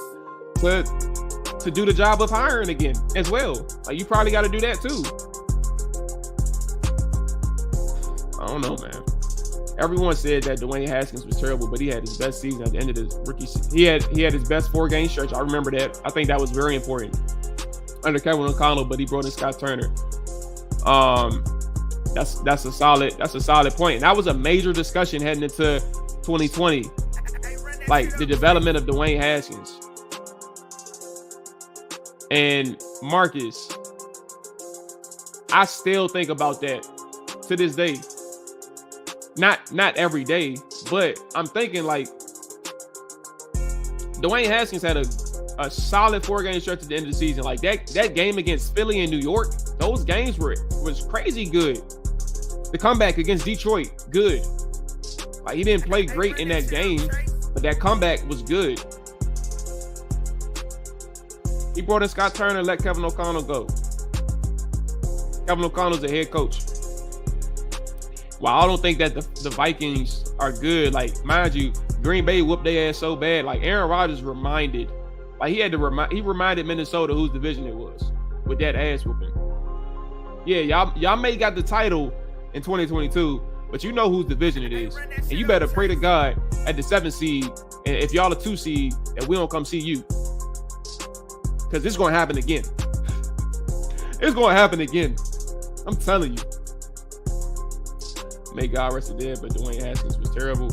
to do the job of hiring again as well. Like, you probably gotta do that too. I don't know, man. Everyone said that Dwayne Haskins was terrible, but he had his best season at the end of his rookie season. He had his best 4-game stretch. I remember that. I think that was very important under Kevin O'Connell, but he brought in Scott Turner. That's a solid point. And that was a major discussion heading into 2020. Like, the development of Dwayne Haskins. And Marcus, I still think about that to this day. Not every day, but I'm thinking, like, Dwayne Haskins had a solid 4-game stretch at the end of the season. Like, that game against Philly and New York, those games was crazy good. The comeback against Detroit, good. Like, he didn't play great in that game, but that comeback was good. He brought in Scott Turner, let Kevin O'Connell go. Kevin O'Connell's the head coach. While I don't think that the Vikings are good, like, mind you, Green Bay whooped their ass so bad. Like, Aaron Rodgers reminded Minnesota whose division it was with that ass whooping. Yeah, y'all may got the title in 2022, but you know whose division it is. And you better pray to God at the 7th seed, and if y'all a 2 seed, that we don't come see you. Because it's going to happen again. It's going to happen again. I'm telling you. May God rest the dead, but Dwayne Haskins was terrible.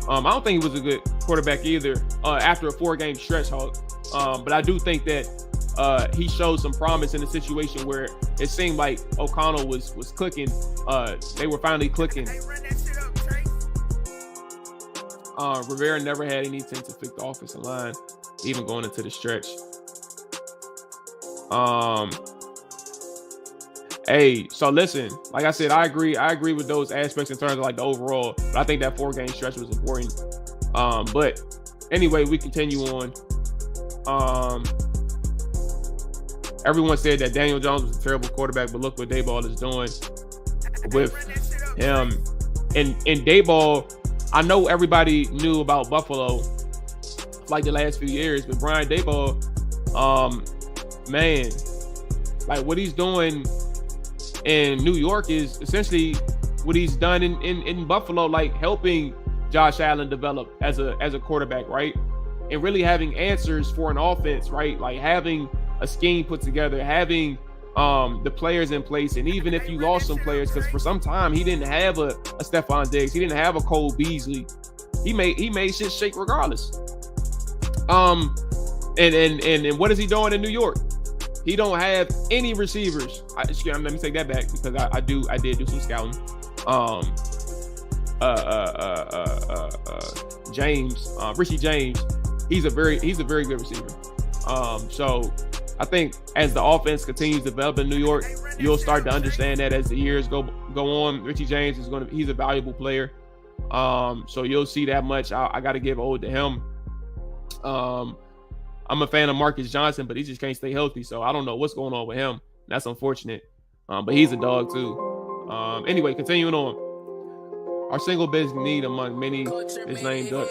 I don't think he was a good quarterback either. after a 4-game stretch, Hulk. But I do think that he showed some promise in a situation where it seemed like O'Connell was clicking. They were finally clicking. Rivera never had any intent to fix the offensive line, even going into the stretch. Hey, so listen, like I said, I agree with those aspects in terms of like the overall, but I think that 4-game stretch was important. But anyway, we continue on. Everyone said that Daniel Jones was a terrible quarterback, but look what Daboll is doing with him. And Daboll, I know everybody knew about Buffalo like the last few years, but Brian Daboll, man, like what he's doing in New York is essentially what he's done in Buffalo, like helping Josh Allen develop as a quarterback, right? And really having answers for an offense, right? Like having a scheme put together, having the players in place. And even if you lost some players, because for some time he didn't have a Stephon Diggs, he didn't have a Cole Beasley, he made shit shake regardless. And what is he doing in New York? He don't have any receivers. Let me take that back because I did do some scouting. Richie James, he's a very good receiver. So I think as the offense continues to develop in New York, you'll start to understand that as the years go on. Richie James he's a valuable player. So you'll see that much. I got to give ode to him. I'm a fan of Marcus Johnson, but he just can't stay healthy. So I don't know what's going on with him. That's unfortunate. But he's a dog too. Anyway, continuing on. Our single biggest need among many is named up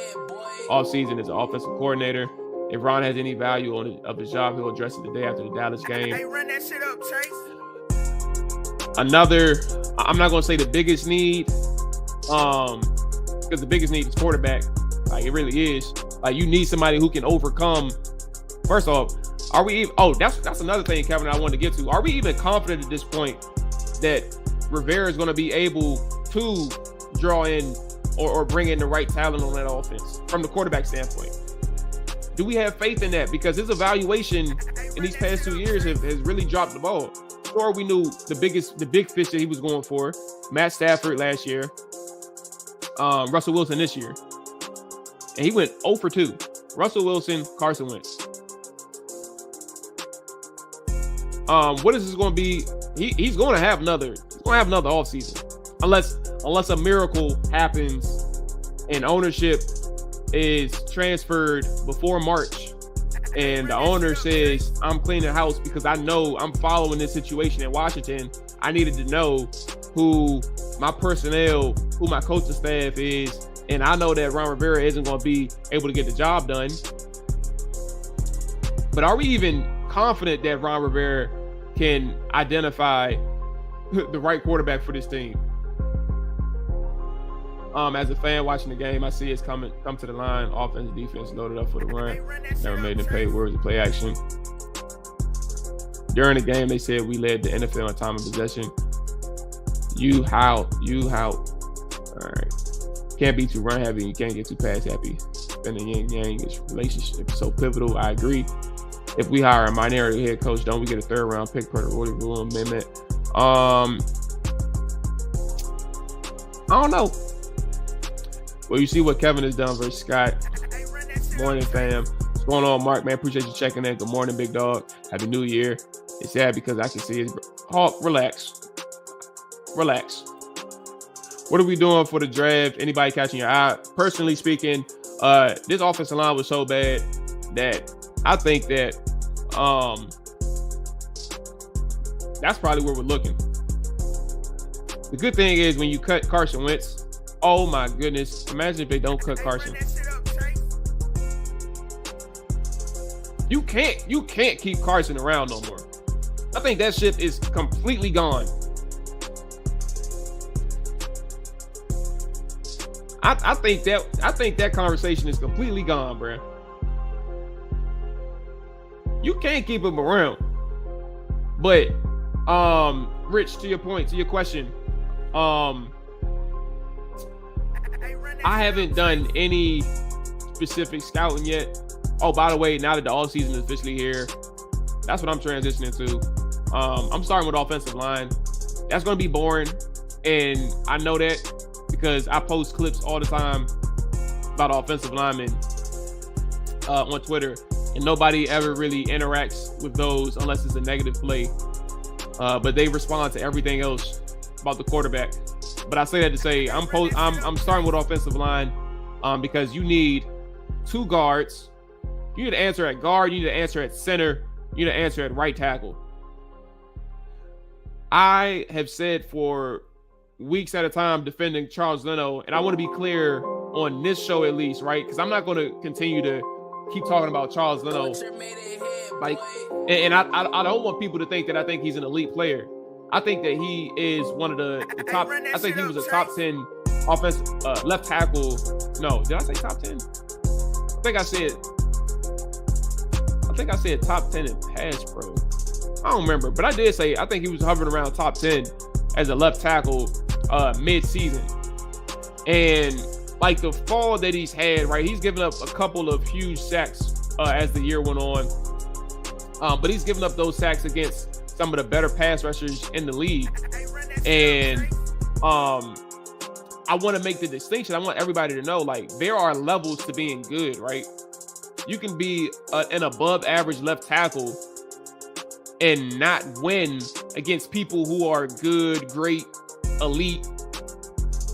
offseason as an offensive coordinator. If Ron has any value of his job, he'll address it the day after the Dallas game. Hey, run that shit up, Chase. Another, I'm not going to say the biggest need, because the biggest need is quarterback. Like, it really is. Like, you need somebody who can overcome. First off, are we even, that's another thing, Kevin, I wanted to get to. Are we even confident at this point that Rivera is going to be able to draw in or bring in the right talent on that offense from the quarterback standpoint? Do we have faith in that? Because his evaluation in these past 2 years has really dropped the ball. Sure, we knew the big fish that he was going for, Matt Stafford last year, Russell Wilson this year. And he went 0 for 2. Russell Wilson, Carson Wentz. What is this going to be? He's going to have another offseason. Unless a miracle happens and ownership is transferred before March and the owner says, I'm cleaning house because I know I'm following this situation in Washington. I needed to know who my personnel, who my coaching staff is, and I know that Ron Rivera isn't going to be able to get the job done. But are we even confident that Ron Rivera can identify the right quarterback for this team? As a fan watching the game, I see it's come to the line. Offense, defense loaded up for the run. Never made them pay words of play action. During the game, they said we led the NFL in time of possession. You how. All right. Can't be too run heavy. You can't get too pass happy. And the yin yang relationship is so pivotal. I agree. If we hire a minority head coach, don't we get a 3rd round pick per the rule amendment? I don't know. Well, you see what Kevin has done versus Scott. Morning, fam. What's going on, Mark? Man, appreciate you checking in. Good morning, big dog. Happy New Year. It's sad because I can see his Hawk. Relax. What are we doing for the draft? Anybody catching your eye? Personally speaking, this offensive line was so bad that I think that that's probably where we're looking. The good thing is when you cut Carson Wentz, oh my goodness. Imagine if they don't cut Carson. You can't keep Carson around no more. I think that ship is completely gone. I think that conversation is completely gone, bruh. You can't keep him around. But Rich, to your point, to your question, I haven't done any specific scouting yet. Oh, by the way, now that the all season is officially here, that's what I'm transitioning to. I'm starting with offensive line. That's going to be boring, and I know that because I post clips all the time about offensive linemen on Twitter, and nobody ever really interacts with those unless it's a negative play. But they respond to everything else about the quarterback. But I say that to say I'm starting with offensive line because you need 2 guards. You need to answer at guard. You need to answer at center. You need to answer at right tackle. I have said for weeks at a time defending Charles Leno, and I want to be clear on this show at least, right? Because I'm not going to continue to keep talking about Charles Leno. Like, and I don't want people to think that I think he's an elite player. I think that he is one of the top. I think he was a top 10 offensive left tackle. No, did I say top 10? I think I said top 10 in pass pro. I don't remember, but I did say I think he was hovering around top 10 as a left tackle mid-season. And like the fall that he's had, right? He's given up a couple of huge sacks as the year went on. But he's given up those sacks against some of the better pass rushers in the league. And I want to make the distinction. I want everybody to know, like, there are levels to being good, right? You can be an above average left tackle and not win against people who are good, great, elite.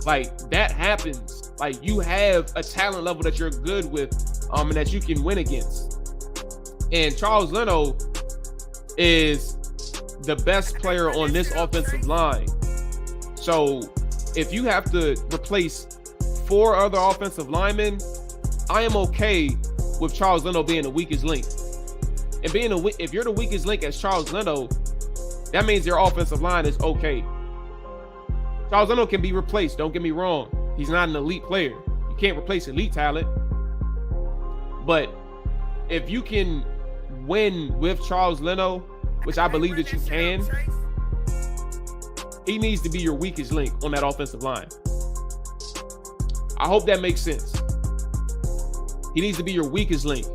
Like, that happens. Like, you have a talent level that you're good with and that you can win against. And Charles Leno is the best player on this offensive line. So if you have to replace 4 other offensive linemen, I am okay with Charles Leno being the weakest link. And if you're the weakest link as Charles Leno, that means your offensive line is okay. Charles Leno can be replaced. Don't get me wrong. He's not an elite player. You can't replace elite talent. But if you can win with Charles Leno, which I believe that you can, he needs to be your weakest link on that offensive line. I hope that makes sense. He needs to be your weakest link.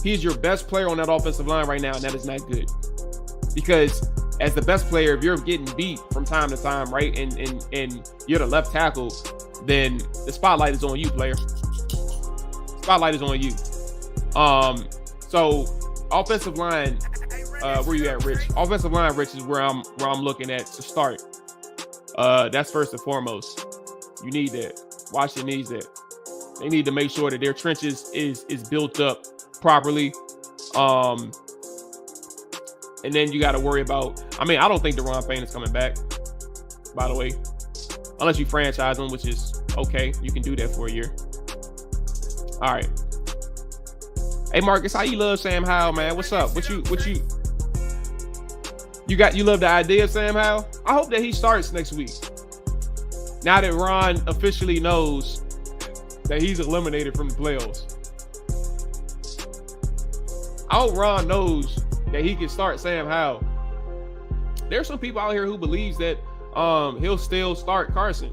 He is your best player on that offensive line right now, and that is not good. Because as the best player, if you're getting beat from time to time, right, and you're the left tackle, then the spotlight is on you, player. Spotlight is on you. So offensive line, where you at, Rich? Offensive line, Rich, is where I'm looking at to start. That's first and foremost. You need that. Washington needs that. They need to make sure that their trenches is built up properly. And then you got to worry about, I don't think Deron Payne is coming back, by the way. Unless you franchise him, which is okay. You can do that for a year. All right. Hey, Marcus, how you love Sam Howell, man? What's up? You love the idea of Sam Howell? I hope that he starts next week. Now that Ron officially knows that he's eliminated from the playoffs. I hope Ron knows that he can start Sam Howell. There's some people out here who believes that he'll still start Carson.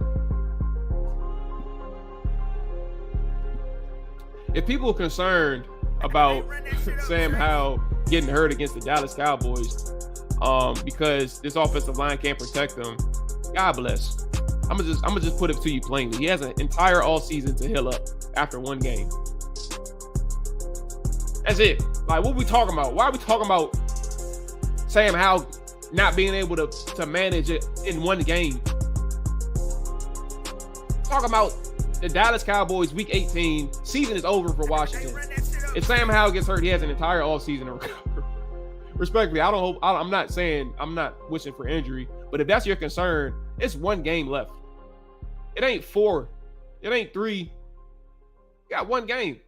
If people are concerned about Sam Howell getting hurt against the Dallas Cowboys because this offensive line can't protect them, God bless. I'm gonna just put it to you plainly. He has an entire all season to heal up after one game. That's it. Like, what are we talking about? Why are we talking about Sam Howell not being able to manage it in one game? Talking about the Dallas Cowboys week 18, season is over for Washington. If Sam Howell gets hurt, he has an entire offseason to recover. Respectfully, I'm not saying, I'm not wishing for injury, but if that's your concern, it's one game left. It ain't 4. It ain't 3. You got one game.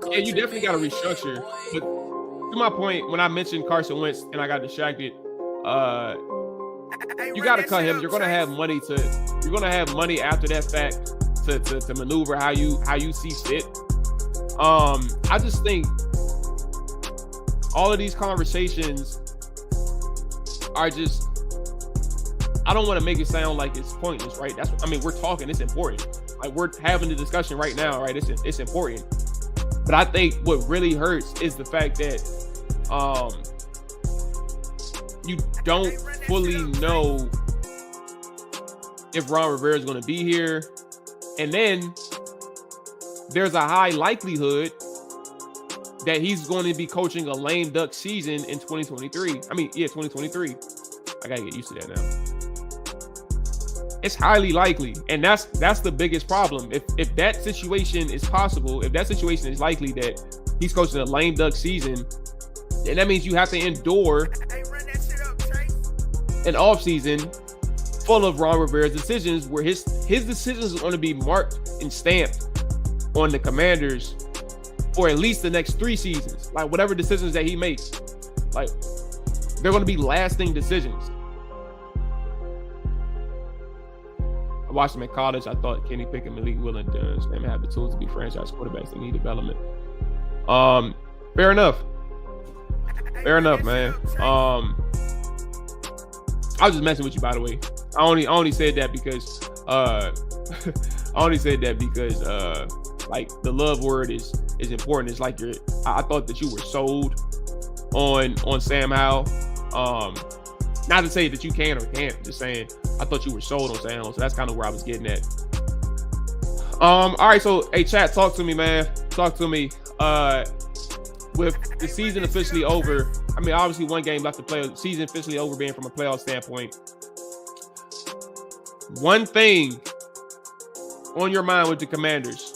Yeah, you definitely got to restructure. But to my point, when I mentioned Carson Wentz and I got distracted, you got to cut him. You're gonna have money after that fact to maneuver how you see fit. I just think all of these conversations are just I don't want to make it sound like it's pointless, right? We're talking, it's important. Like, we're having the discussion right now, right? It's important. But I think what really hurts is the fact that you don't fully know if Ron Rivera is going to be here. And then there's a high likelihood that he's going to be coaching a lame duck season in 2023. 2023. I got to get used to that now. It's highly likely. And that's the biggest problem. If that situation is possible, if that situation is likely that he's coaching a lame duck season, then that means you have to endure an offseason full of Ron Rivera's decisions, where his decisions are going to be marked and stamped on the Commanders for at least the next 3 seasons. Like, whatever decisions that he makes, like, they're going to be lasting decisions. I watched him in college. I thought Kenny Pickett, Malik Willis, they have the tools to be franchise quarterbacks. They need development. Fair enough, man. I was just messing with you, by the way. I only said that because like, the love word is important. It's like I thought that you were sold on Sam Howell. Not to say that you can or can't, just saying I thought you were sold on Sam Howell. So that's kind of where I was getting at. All right, so hey, chat, talk to me, man. Talk to me. With the season officially over, obviously one game left to play, the season officially over being from a playoff standpoint, one thing on your mind with the Commanders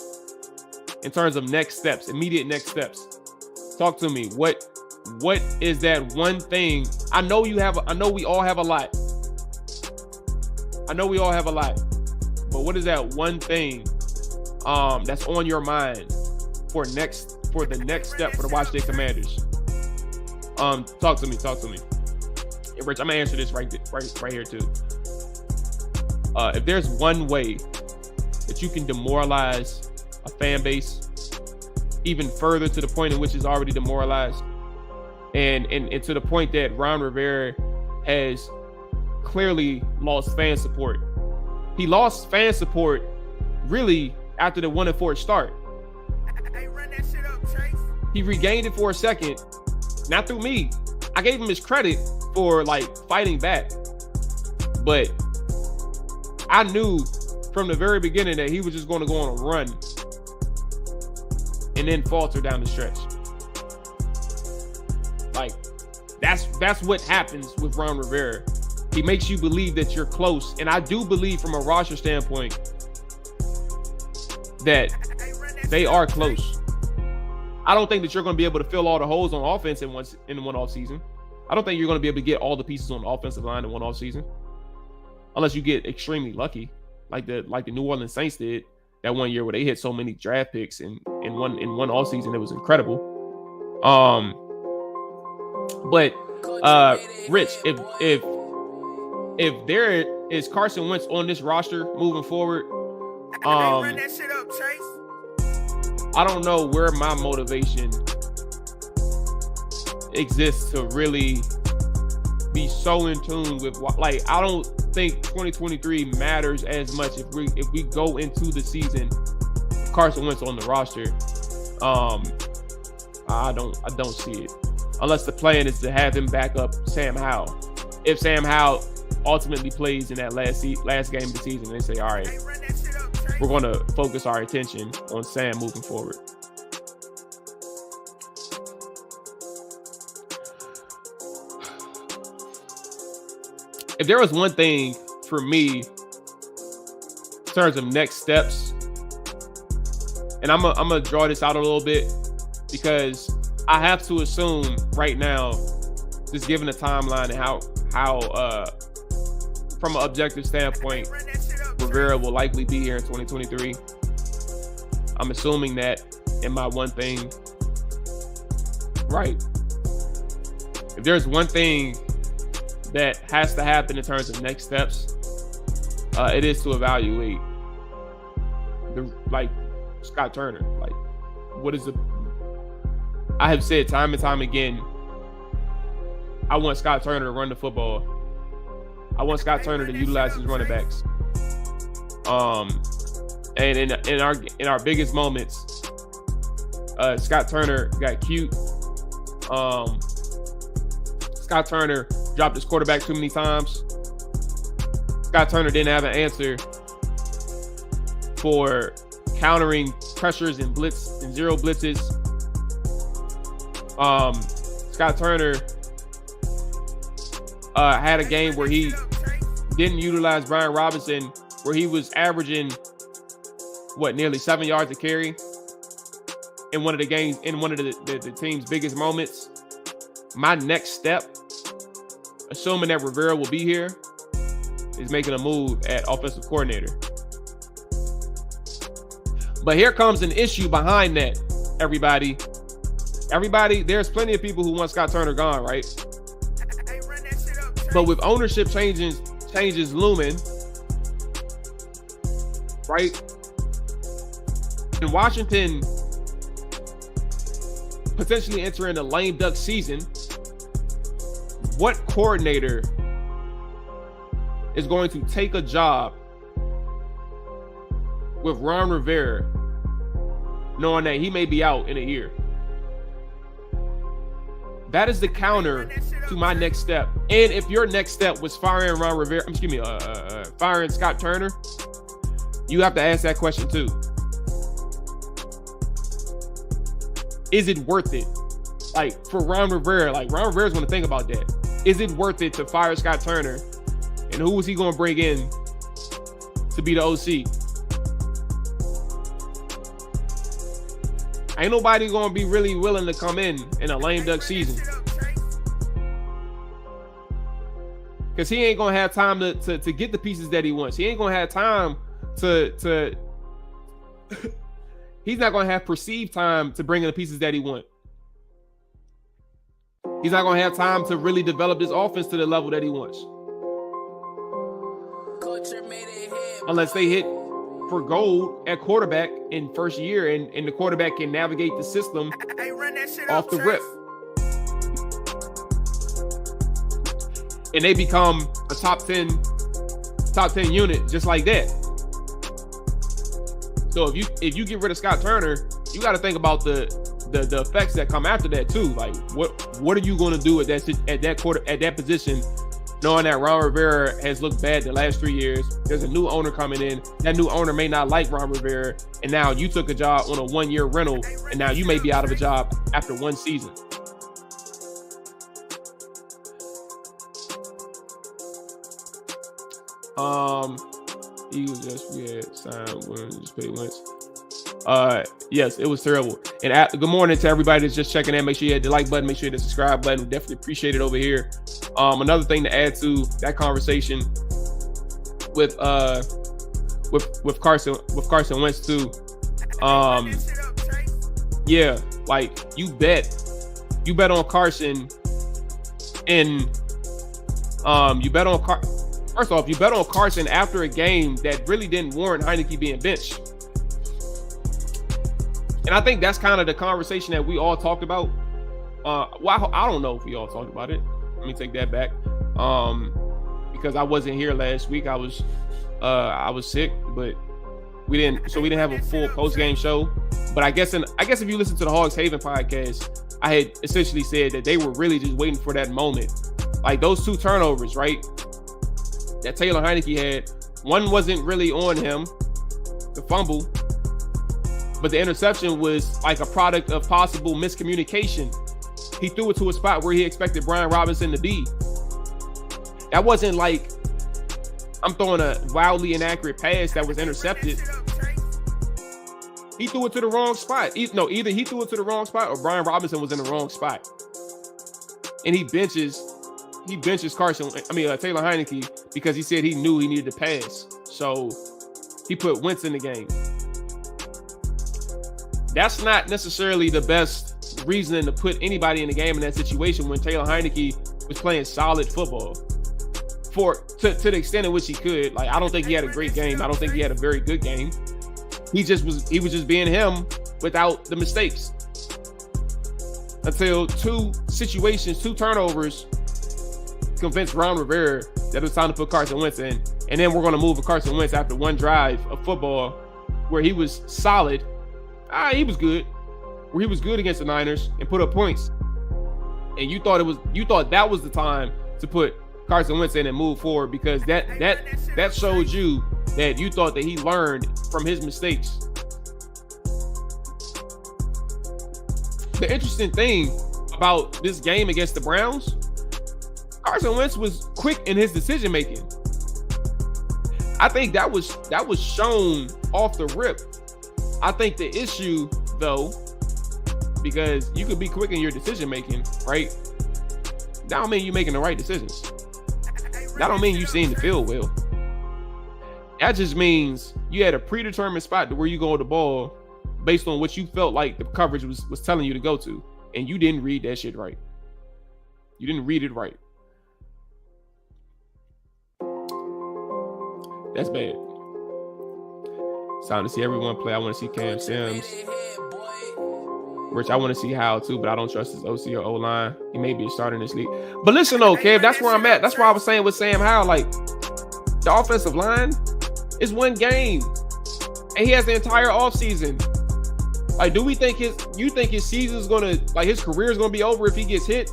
in terms of next steps, immediate next steps. Talk to me. What is that one thing? I know we all have a lot. But what is that one thing that's on your mind for the next step for the Washington Commanders? Talk to me. Hey, Rich, I'm gonna answer this right here too. If there's one way that you can demoralize a fan base even further, to the point in which it's already demoralized, and to the point that Ron Rivera has clearly lost fan support. He lost fan support really after the 1-4 start. He regained it for a second, not through me. I gave him his credit for like fighting back, but I knew from the very beginning that he was just going to go on a run and then falter down the stretch. Like, that's what happens with Ron Rivera. He makes you believe that you're close, and I do believe from a roster standpoint that they are close. I don't think that you're going to be able to fill all the holes on offense in one off season. I don't think you're going to be able to get all the pieces on the offensive line in one off season, unless you get extremely lucky, like the New Orleans Saints did that one year where they hit so many draft picks in one off season. It was incredible. But Rich, if there is Carson Wentz on this roster moving forward, run that shit up, Chase. I don't know where my motivation exists to really be so in tune with, like, I don't think 2023 matters as much if we go into the season with Carson Wentz on the roster. I don't see it, unless the plan is to have him back up Sam Howell. If Sam Howell ultimately plays in that last game of the season, they say, all right, we're going to focus our attention on Sam moving forward. If there was one thing for me in terms of next steps, and I'm gonna draw this out a little bit because I have to assume right now, just given the timeline and how from an objective standpoint, Rivera will likely be here in 2023. I'm assuming that in my one thing, right? If there's one thing that has to happen in terms of next steps, it is to evaluate Scott Turner. Like, what is I have said time and time again, I want Scott Turner to run the football I want Scott Turner to utilize his running backs. And in our biggest moments, Scott Turner got cute. Scott Turner dropped his quarterback too many times. Scott Turner didn't have an answer for countering pressures and blitz and zero blitzes. Scott Turner had a game where he didn't utilize Brian Robinson, where he was averaging nearly 7 yards a carry in one of the games, in one of the team's biggest moments. My next step, assuming that Rivera will be here, is making a move at offensive coordinator. But here comes an issue behind that, everybody. There's plenty of people who want Scott Turner gone, right? But with ownership changes looming, right? And Washington potentially entering a lame duck season, what coordinator is going to take a job with Ron Rivera, knowing that he may be out in a year? That is the counter to my next step. And if your next step was firing Ron Rivera, firing Scott Turner, you have to ask that question too. Is it worth it? Like, for Ron Rivera, Ron Rivera's going to think about that. Is it worth it to fire Scott Turner? And who is he going to bring in to be the OC? Ain't nobody going to be really willing to come in a lame duck season. Because he ain't going to have time to get the pieces that he wants. He ain't going to have time to he's not going to have perceived time to bring in the pieces that he wants. He's not going to have time to really develop this offense to the level that he wants. Unless they hit for gold at quarterback in first year and the quarterback can navigate the system off the rip. And they become a top 10 unit just like that. So if you get rid of Scott Turner, you got to think about the effects that come after that too. Like what are you going to do at that position, knowing that Ron Rivera has looked bad the last 3 years? There's a new owner coming in. That new owner may not like Ron Rivera, and now you took a job on a 1-year rental, and now you may be out of a job after one season. We had signed Williams, paid Wentz. Yes, it was terrible. And good morning to everybody that's just checking in. Make sure you hit the like button. Make sure you hit the subscribe button. We definitely appreciate it over here. Another thing to add to that conversation with Carson Wentz too. Yeah, like you bet on Carson, and First off, you bet on Carson after a game that really didn't warrant Heineke being benched. And I think that's kind of the conversation that we all talked about. I don't know if we all talked about it. Let me take that back. Because I wasn't here last week. I was sick, but we didn't have a full post-game show. But I guess if you listen to the Hogs Haven podcast, I had essentially said that they were really just waiting for that moment. Like those 2 turnovers, right? That Taylor Heineke had, one wasn't really on him, the fumble, but the interception was like a product of possible miscommunication. He threw it to a spot where he expected Brian Robinson to be. That wasn't like I'm throwing a wildly inaccurate pass that was intercepted. He threw it to the wrong spot. Either he threw it to the wrong spot or Brian Robinson was in the wrong spot. And he benches Taylor Heineke because he said he knew he needed to pass. So he put Wentz in the game. That's not necessarily the best reasoning to put anybody in the game in that situation when Taylor Heineke was playing solid football to the extent in which he could. Like, I don't think he had a great game. I don't think he had a very good game. He was just being him without the mistakes. Until 2 turnovers convinced Ron Rivera that it was time to put Carson Wentz in. And then we're going to move Carson Wentz after one drive of football where he was solid. He was good. Where he was good against the Niners and put up points. And you thought that was the time to put Carson Wentz in and move forward, because that showed you that you thought that he learned from his mistakes. The interesting thing about this game against the Browns, Carson Wentz was quick in his decision making. I think that was shown off the rip. I think the issue, though, because you could be quick in your decision making, right? That don't mean you're making the right decisions. That don't mean you seeing the field well. That just means you had a predetermined spot to where you go with the ball based on what you felt like the coverage was telling you to go to, and you didn't read that shit right. You didn't read it right. That's bad. It's time to see everyone play. I want to see Cam Sims. Rich, I want to see how too, but I don't trust his OC or O-line. He may be a starter in this league. But listen though, Kev, that's where I'm at. That's why I was saying with Sam Howell, like, the offensive line is one game. And he has the entire offseason. Like, do we think you think his season's gonna, like, his career is gonna be over if he gets hit?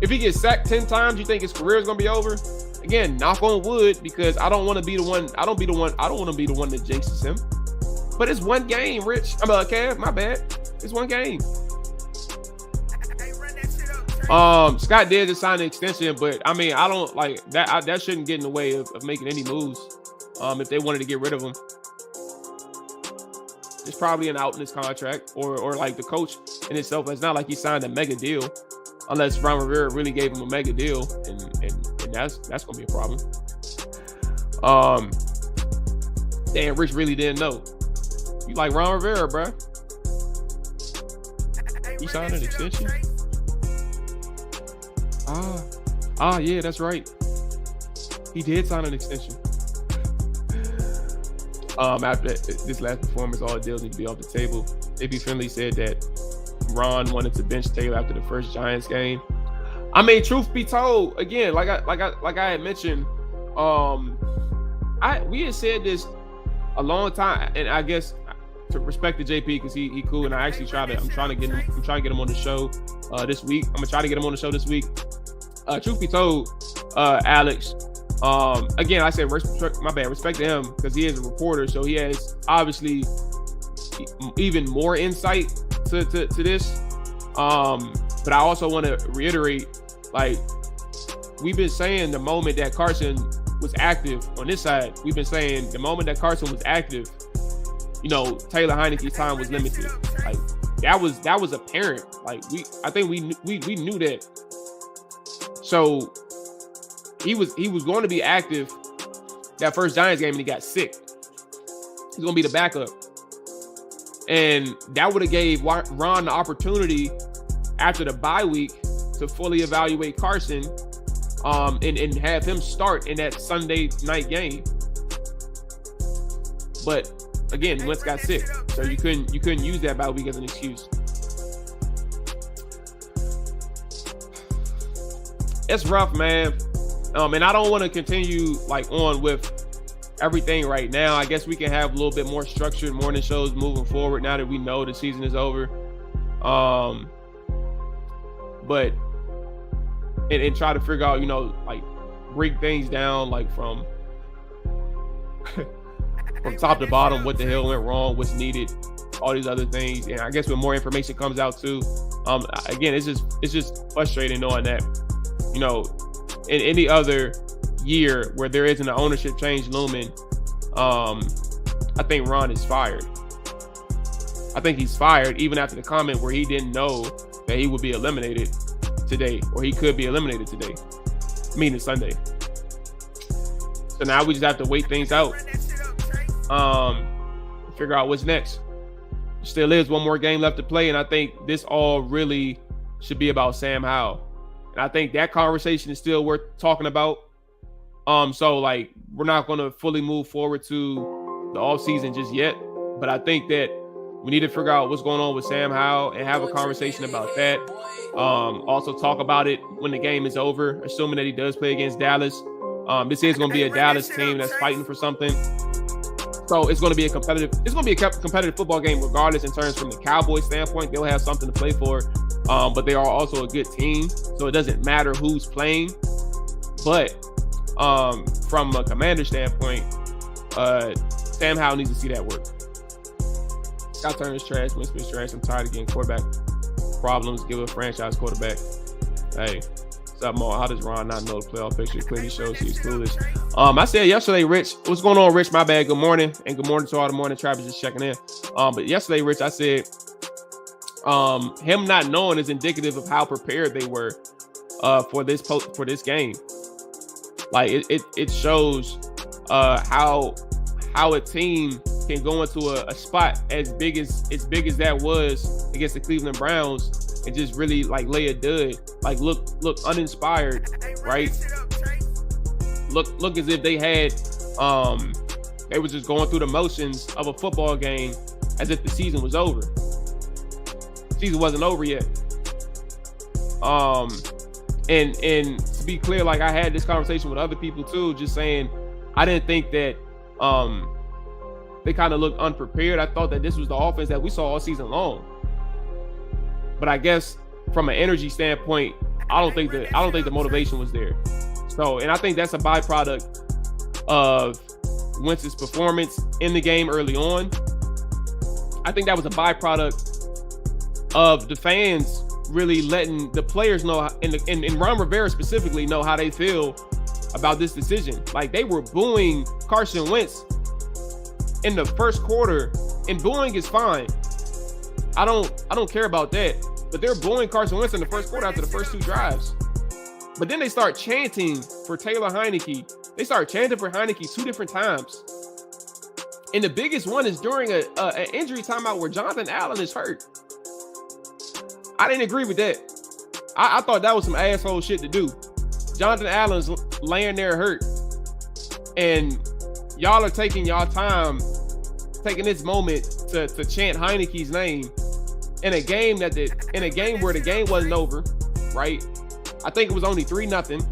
If he gets sacked 10 times, you think his career is gonna be over? Again, knock on wood, because I don't want to be the one. I don't want to be the one that jinxes him. But it's one game, Rich. Kev, my bad. It's one game. Scott did just sign an extension, but I mean, I don't like that. That shouldn't get in the way of making any moves. If they wanted to get rid of him, it's probably an out in his contract, or like the coach in itself. It's not like he signed a mega deal, unless Ron Rivera really gave him a mega deal, and that's gonna be a problem. Damn, Rich really didn't know. You like Ron Rivera, bro? He signed an extension. Yeah, that's right. He did sign an extension. After this last performance, all deals need to be off the table. AB Finley said that Ron wanted to bench Taylor after the first Giants game. I mean, truth be told, again, like I had mentioned, we had said this a long time, and I guess to respect the JP, because he cool, and I'm trying to get him on the show this week. I'm gonna try to get him on the show this week. Truth be told, Alex, again, I said respect to him, because he is a reporter, so he has obviously even more insight to this. But I also want to reiterate, like, we've been saying the moment that Carson was active on this side, we've been saying the moment that Carson was active, Taylor Heineke's time was limited. Like, that was apparent. Like, I think we knew that. So he was going to be active that first Giants game, and he got sick. He's going to be the backup. And that would have gave Ron the opportunity after the bye week to fully evaluate Carson, and have him start in that Sunday night game. But again, Wentz got sick, so you couldn't use that bye week as an excuse. It's rough, man. And I don't want to continue on with everything right now. I guess we can have a little bit more structured morning shows moving forward now that we know the season is over. But and try to figure out, break things down from top to bottom, what the hell went wrong, what's needed, all these other things. And I guess when more information comes out too, again, it's just frustrating knowing that, in any other year where there isn't an ownership change looming, I think Ron is fired. I think he's fired even after the comment where he didn't know that he would be eliminated today, or he could be eliminated today, meaning Sunday. So now we just have to wait things out, figure out what's next. Still is one more game left to play, and I think this all really should be about Sam Howell. And I think that conversation is still worth talking about. So we're not going to fully move forward to the offseason just yet. But I think that We need to figure out what's going on with Sam Howell and have a conversation about that. Also talk about it when the game is over, assuming that he does play against Dallas. This is going to be a Dallas team that's fighting for something. So it's going to be a competitive football game regardless in terms from the Cowboys standpoint. They'll have something to play for, but they are also a good team. So it doesn't matter who's playing. But from a Commander standpoint, Sam Howell needs to see that work. Scott Turner's trash, Winston's trash. I'm tired of getting quarterback problems. Give a franchise quarterback. Hey, what's up, Mo? How does Ron not know the playoff picture? Clearly shows he's clueless. I said yesterday, Rich, what's going on, Rich? My bad. Good morning. And good morning to all the morning trappers just checking in. But yesterday, Rich, I said him not knowing is indicative of how prepared they were for this game. Like it shows how a team can go into a spot as big as that was against the Cleveland Browns and just really like lay a dud, like look uninspired, right? Look as if they had they were just going through the motions of a football game as if the season was over. The season wasn't over yet. And to be clear, like I had this conversation with other people too, just saying I didn't think that they kind of looked unprepared. I thought that this was the offense that we saw all season long. But I guess from an energy standpoint, I don't think the motivation was there. So, and I think that's a byproduct of Wentz's performance in the game early on. I think that was a byproduct of the fans really letting the players know, and Ron Rivera specifically, know how they feel about this decision. Like they were booing Carson Wentz in the first quarter, and booing is fine. I don't care about that. But they're booing Carson Wentz in the first quarter after the first two drives. But then they start chanting for Taylor Heineke. They start chanting for Heineke 2 different times. And the biggest one is during an injury timeout where Jonathan Allen is hurt. I didn't agree with that. I thought that was some asshole shit to do. Jonathan Allen's laying there hurt. And y'all are taking y'all time, taking this moment to chant Heineke's name in a game where the game wasn't over, right? I think it was only 3-0,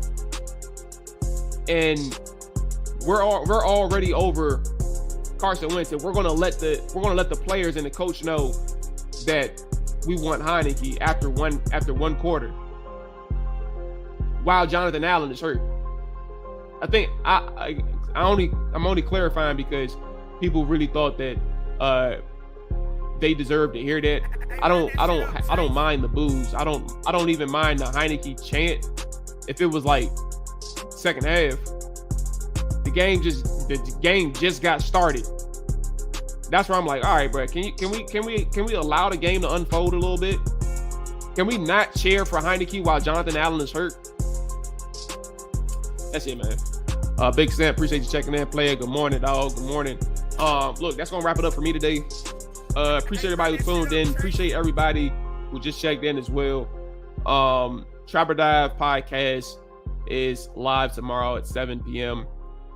and we're already over Carson Wentz, and we're gonna let the players and the coach know that we want Heineke after one quarter, while Jonathan Allen is hurt. I think I'm only clarifying because people really thought that they deserved to hear that. I don't mind the boos. I don't even mind the Heineke chant. If it was like second half, the game just got started. That's where I'm like, all right, bro, can we allow the game to unfold a little bit? Can we not cheer for Heineke while Jonathan Allen is hurt? That's it, man. Big Sam, appreciate you checking in. Player, good morning, dog. Good morning. Look, that's gonna wrap it up for me today. Appreciate everybody who tuned in. Appreciate everybody who just checked in as well. Trapper Dive podcast is live tomorrow at 7 p.m.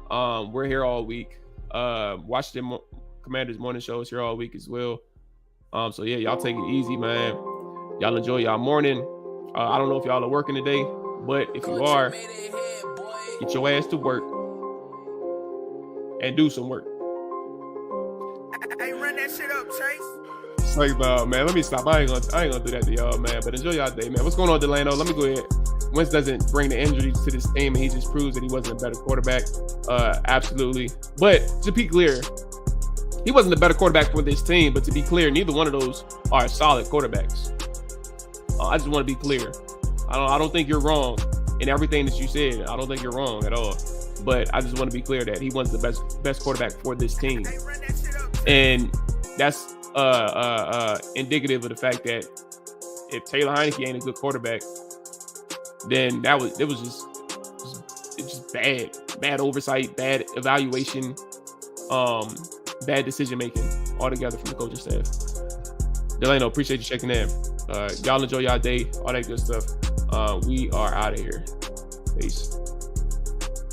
We're here all week. Washington Commanders morning show is here all week as well. So yeah, y'all take it easy, man. Y'all enjoy y'all morning. I don't know if y'all are working today, but if you are, get your ass to work and do some work. Hey, run that shit up, Chase. Like, man, let me stop. I ain't gonna do that to y'all, man. But enjoy y'all day, man. What's going on, Delano? Let me go ahead. Wentz doesn't bring the injuries to this team, and he just proves that he wasn't a better quarterback. Absolutely. But to be clear, he wasn't a better quarterback for this team. But to be clear, neither one of those are solid quarterbacks. I just want to be clear. I don't think you're wrong in everything that you said. I don't think you're wrong at all. But I just want to be clear that he wasn't the best quarterback for this team. And that's indicative of the fact that if Taylor Heineke ain't a good quarterback, then it was just bad oversight, bad evaluation, bad decision making altogether from the coaching staff. Delano, appreciate you checking in. Y'all enjoy y'all day, all that good stuff. We are out of here. Peace.